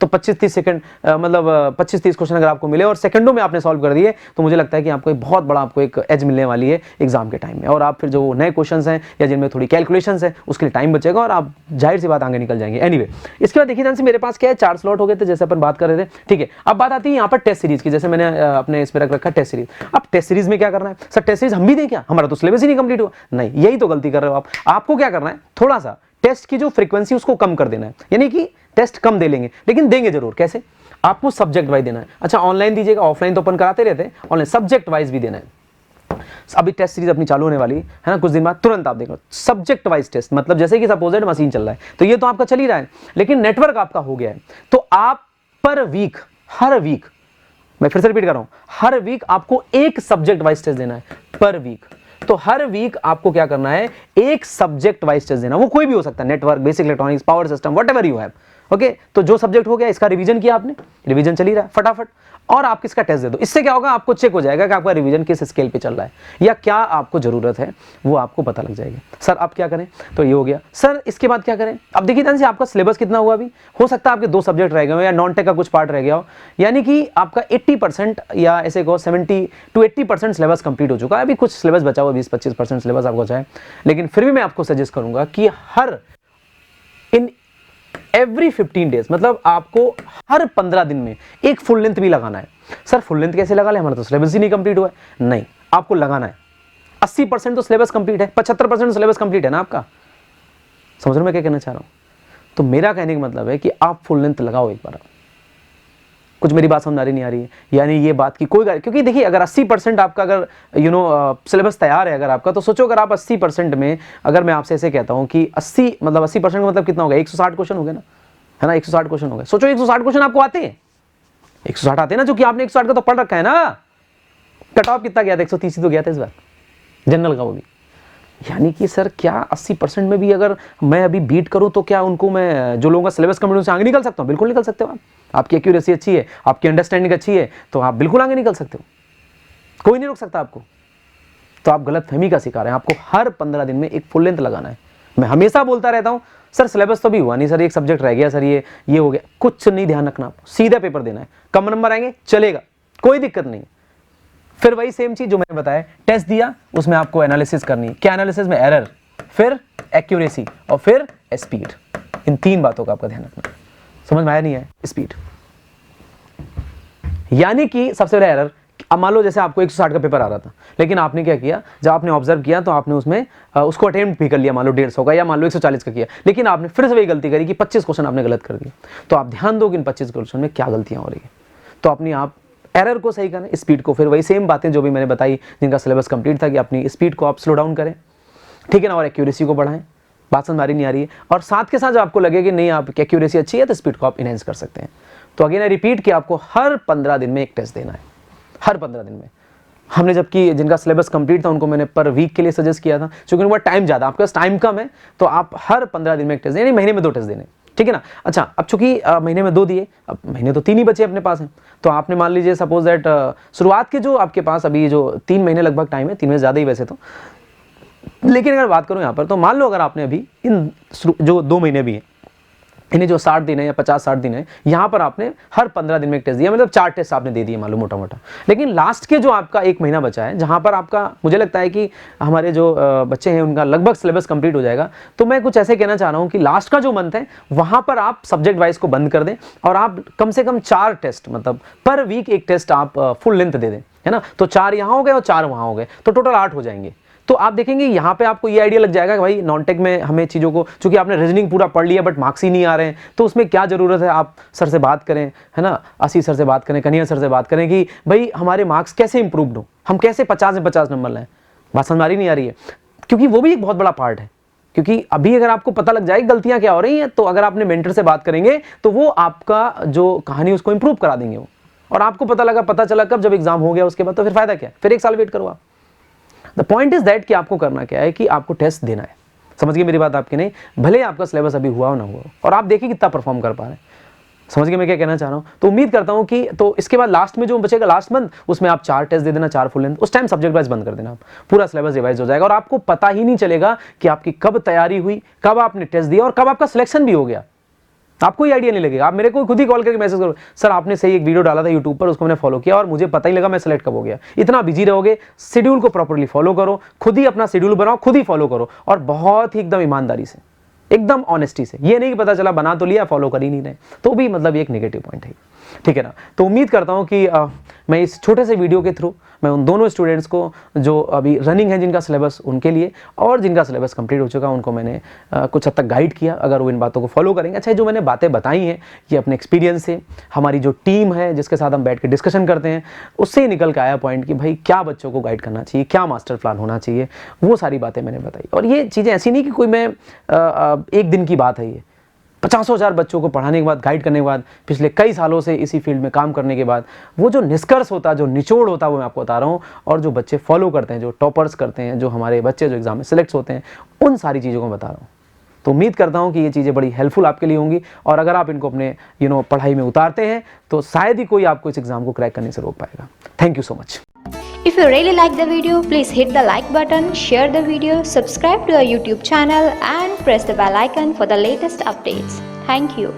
तो 25-30 सेकंड मतलब 25-30 क्वेश्चन अगर आपको मिले और सेकंडों में आपने सॉल्व कर दिए, तो मुझे लगता है कि आपको एक बहुत बड़ा आपको एक एज मिलने वाली है एग्जाम के टाइम में। और आप फिर जो नए क्वेश्चंस हैं या जिनमें थोड़ी कैलकुलेशंस है, उसके लिए टाइम बचेगा और आप जाहिर सी बात आगे निकल जाएंगे। एनीवे, इसके बाद देखिए ध्यान से, मेरे पास क्या है, 4 स्लॉट हो गए थे जैसे अपन बात कर रहे थे, ठीक है। अब बात आती है यहाँ पर टेस्ट सीरीज की, जैसे मैंने अपने इस पर रख रखा टेस्ट सीरीज। अब टेस्ट सीरीज में क्या करना है, सर टेस्ट सीरीज हम भी दें क्या, हमारा तो सिलेबस ही नहीं कंप्लीट हुआ, नहीं, यही तो गलती कर रहे हो आप। आपको क्या करना है, थोड़ा सा टेस्ट की जो फ्रीक्वेंसी उसको कम कर देना है, यानी कि टेस्ट कम दे लेंगे, लेकिन देंगे जरूर। कैसे, आपको सब्जेक्ट वाइज देना है। अच्छा ऑनलाइन दीजिएगा, ऑफलाइन तो अपन कराते रहते हैं, ऑनलाइन सब्जेक्ट वाइज भी देना है। अभी टेस्ट सीरीज अपनी चालू होने वाली है ना, कुछ दिन बाद तुरंत आप देखो सब्जेक्ट वाइज टेस्ट, मतलब जैसे कि सपोजेड मशीन चल रहा है, तो ये तो आपका चल ही रहा है, लेकिन नेटवर्क आपका हो गया है, तो आप पर वीक, हर वीक, मैं फिर से रिपीट कर रहा हूं, हर वीक आपको एक सब्जेक्ट वाइज टेस्ट देना है पर वीक। तो हर वीक आपको क्या करना है, एक सब्जेक्ट वाइज टेस्ट देना, वो कोई भी हो सकता है, network, basic electronics, power system, whatever you have. Okay, तो जो सब्जेक्ट हो गया इसका रिवीजन किया आपने, रिवीजन चल ही रहा है फटाफट, और आप किसका टेस्ट दे दो। इससे क्या होगा, आपको चेक हो जाएगा कि आपका रिवीजन किस स्केल पे चल रहा है या क्या आपको जरूरत है, वो आपको पता लग जाएगा। सर अब क्या करें, तो ये हो गया। सर इसके बाद क्या करें, अब देखिए ध्यान से, आपका सिलेबस कितना हुआ अभी, हो सकता है आपके 2 सब्जेक्ट रह गए हो या नॉन टेक का कुछ पार्ट रह गया हो, यानी कि आपका 80% या ऐसे कहो 70 to 80% सिलेबस कंप्लीट हो चुका है। अभी कुछ सिलेबस बचा हुआ, 20-25% सिलेबस आपको बचा है, लेकिन फिर भी मैं आपको सजेस्ट करूंगा कि इन एवरी 15 डेज, मतलब आपको हर 15 दिन में एक फुल लेंथ भी लगाना है। सर फुल लेंथ कैसे लगा ले, हमारा तो सिलेबस ही नहीं कंप्लीट हुआ है, नहीं, आपको लगाना है। 80% तो सिलेबस कंप्लीट है, 75% सिलेबस कंप्लीट है ना आपका, समझ रहे हो मैं क्या कहना चाह रहा हूं। तो मेरा कहने का मतलब है कि आप फुल लेंथ लगाओ एक बार। कुछ मेरी बात समझ आ रही नहीं आ रही है, यानी ये बात की कोई, क्योंकि देखिए अगर 80% आपका अगर सिलेबस तैयार है अगर आपका, तो सोचो अगर आप 80% में, अगर मैं आपसे ऐसे कहता हूं कि 80% का मतलब कितना होगा, 160 क्वेश्चन हो गए ना, है ना, 160 क्वेश्चन हो गए। सोचो 160 क्वेश्चन आपको आते हैं, 160 आते हैं ना, जो कि आपने 160 का तो पढ़ रखा है ना। कट ऑफ कितना गया था, 130 तो गया था इस बार जनरल का, वो भी। यानी कि सर क्या 80% में भी अगर मैं अभी बीट करूं, तो क्या उनको मैं, जो लोगों का सिलेबस कंप्लीट से आगे निकल सकता हूं? बिल्कुल निकल सकते हो आप। आपकी एक्यूरेसी अच्छी है, आपकी अंडरस्टैंडिंग अच्छी है, तो आप बिल्कुल आगे निकल सकते हो, कोई नहीं रोक सकता आपको। तो आप गलत फहमी का शिकार हैं, आपको हर 15 दिन में एक फुल लेंथ लगाना है। मैं हमेशा बोलता रहता हूं, सर सिलेबस तो भी हुआ नहीं, सर एक सब्जेक्ट रह गया, सर ये हो गया, कुछ नहीं ध्यान रखना, आपको सीधा पेपर देना है, कम नंबर आएंगे चलेगा, कोई दिक्कत नहीं। फिर वही सेम चीज जो मैंने बताया, टेस्ट दिया, उसमें आपको एनालिसिस करनी है। क्या एनालिसिस में, एरर, फिर एक्यूरेसी और फिर स्पीड। इन 3 बातों का आपका ध्यान रखना। समझ में आया नहीं है? स्पीड यानी कि सबसे पहले एरर। अब मान लो जैसे आपको 160 का पेपर आ रहा था, लेकिन आपने क्या किया, जब आपने ऑब्जर्व किया तो आपने उसमें उसको अटेम्प्ट भी कर लिया, मान लो 150 का या मान लो 140 का किया, लेकिन आपने फिर से वही गलती करी कि 25 क्वेश्चन आपने गलत कर दिया। तो आप ध्यान दो कि इन 25 क्वेश्चन में क्या गलतियां हो रही है, तो अपनी आप एरर को सही करें, स्पीड को, फिर वही सेम बातें जो भी मैंने बताई जिनका सिलेबस कंप्लीट था, कि अपनी स्पीड को आप स्लो डाउन करें, ठीक है ना, और एक्यूरेसी को बढ़ाएं। बात समझ नहीं आ रही है? और साथ के साथ जब आपको लगे कि नहीं आपकी एक्यूरेसी अच्छी है, तो स्पीड को आप इनहेंस कर सकते हैं। तो अगेन आई रिपीट कि आपको हर 15 दिन में एक टेस्ट देना है, हर 15 दिन में। हमने जबकि जिनका सिलेबस कंप्लीट था उनको मैंने पर वीक के लिए सजेस्ट किया था, क्योंकि उनका टाइम ज़्यादा, आपके पास टाइम कम है, तो आप हर 15 दिन में एक टेस्ट दें, यानी महीने में 2 टेस्ट देने, ठीक है ना। अच्छा अब चूंकि महीने में 2 दिए, अब महीने तो 3 ही बचे अपने पास हैं, तो आपने मान लीजिए सपोज दैट शुरुआत के जो आपके पास अभी जो 3 महीने लगभग टाइम है, 3 महीने ज़्यादा ही वैसे तो, लेकिन अगर बात करूं यहाँ पर, तो मान लो अगर आपने अभी इन जो 2 महीने भी हैं, इन्हें जो 60 दिन है या 50-60 दिन है, यहाँ पर आपने हर 15 दिन में एक टेस्ट दिया, मतलब 4 टेस्ट आपने दे दिए मालूम मोटा मोटा। लेकिन लास्ट के जो आपका 1 महीना बचा है, जहाँ पर आपका मुझे लगता है कि हमारे जो बच्चे हैं उनका लगभग सिलेबस कंप्लीट हो जाएगा, तो मैं कुछ ऐसे कहना चाह रहा हूँ कि लास्ट का जो मंथ है वहाँ पर आप सब्जेक्ट वाइज को बंद कर दें और आप कम से कम 4 टेस्ट, मतलब पर वीक एक टेस्ट आप फुल लेंथ दे दें, है ना। तो 4 यहाँ हो गए और 4 वहाँ हो गए, तो टोटल 8 हो जाएंगे। तो आप देखेंगे यहाँ पे आपको ये आइडिया लग जाएगा कि भाई नॉन टेक में हमें चीज़ों को, चूंकि आपने रीजनिंग पूरा पढ़ लिया बट मार्क्स ही नहीं आ रहे हैं, तो उसमें क्या ज़रूरत है आप सर से बात करें, है ना, आशीष सर से बात करें, कन्हैया सर से बात करें कि भाई हमारे मार्क्स कैसे इंप्रूव हो, हम कैसे 50 में 50 नंबर लाएं। बात समझ नहीं आ रही है, क्योंकि वो भी एक बहुत बड़ा पार्ट है। क्योंकि अभी अगर आपको पता लग जाए गलतियां क्या हो रही हैं, तो अगर आपने मेंटर से बात करेंगे तो वो आपका जो कहानी उसको इंप्रूव करा देंगे वो, और आपको पता चला कब, जब एग्जाम हो गया उसके बाद, तो फिर फायदा क्या, फिर 1 साल वेट करो आप। द पॉइंट इज दैट कि आपको करना क्या है कि आपको टेस्ट देना है। समझ गए मेरी बात आपकी नहीं, भले आपका सिलेबस अभी हुआ हो ना हुआ, और आप देखिए कितना परफॉर्म कर पा रहे हैं। समझ गए मैं क्या कहना चाह रहा हूँ। तो उम्मीद करता हूँ कि तो इसके बाद लास्ट में जो बचेगा लास्ट मंथ, उसमें आप 4 टेस्ट दे देना, 4 फुल लेंथ, उस टाइम सब्जेक्ट वाइज बंद कर देना, आप पूरा सिलेबस रिवाइज हो जाएगा और आपको पता ही नहीं चलेगा कि आपकी कब तैयारी हुई, कब आपने टेस्ट दिया और कब आपका सिलेक्शन भी हो गया। आपको ही आइडिया नहीं लगेगा। आप मेरे को खुद ही कॉल करके मैसेज करो, सर आपने सही एक वीडियो डाला था यूट्यूब पर, उसको मैंने फॉलो किया और मुझे पता ही लगा मैं सेलेक्ट कब हो गया। इतना बिजी रहोगे, शेड्यूल को प्रॉपर्ली फॉलो करो, खुद ही अपना शेड्यूल बनाओ, खुद ही फॉलो करो, और बहुत ही एकदम ईमानदारी से, एकदम ऑनेस्टी से। ये नहीं कि पता चला बना तो लिया फॉलो कर ही नहीं रहे, तो भी मतलब एक नेगेटिव पॉइंट है, ठीक है ना। तो उम्मीद करता हूँ कि मैं इस छोटे से वीडियो के थ्रू मैं उन दोनों स्टूडेंट्स को जो अभी रनिंग है जिनका सिलेबस, उनके लिए, और जिनका सिलेबस कंप्लीट हो चुका उनको मैंने कुछ हद तक गाइड किया। अगर वो इन बातों को फॉलो करेंगे, अच्छा जो मैंने बातें बताई हैं ये अपने एक्सपीरियंस से, हमारी जो टीम है जिसके साथ हम बैठ के डिस्कशन करते हैं उससे ही निकल के आया पॉइंट कि भाई क्या बच्चों को गाइड करना चाहिए, क्या मास्टर प्लान होना चाहिए, वो सारी बातें मैंने बताई। और ये चीज़ें ऐसी नहीं कि कोई मैं एक दिन की बात है, ये 50,000 बच्चों को पढ़ाने के बाद, गाइड करने के बाद, पिछले कई सालों से इसी फील्ड में काम करने के बाद वो जो निष्कर्ष होता है, जो निचोड़ होता है, वो मैं आपको बता रहा हूँ। और जो बच्चे फॉलो करते हैं, जो टॉपर्स करते हैं, जो हमारे बच्चे जो एग्जाम में सिलेक्ट होते हैं, उन सारी चीज़ों को मैं बता रहा हूँ। तो उम्मीद करता हूँ कि ये चीज़ें बड़ी हेल्पफुल आपके लिए होंगी, और अगर आप इनको अपने पढ़ाई में उतारते हैं तो शायद ही कोई आपको इस एग्जाम को क्रैक करने से रोक पाएगा। Thank you so much. If you really like the video, please hit the like button, share the video, subscribe to our YouTube channel and press the bell icon for the latest updates. Thank you.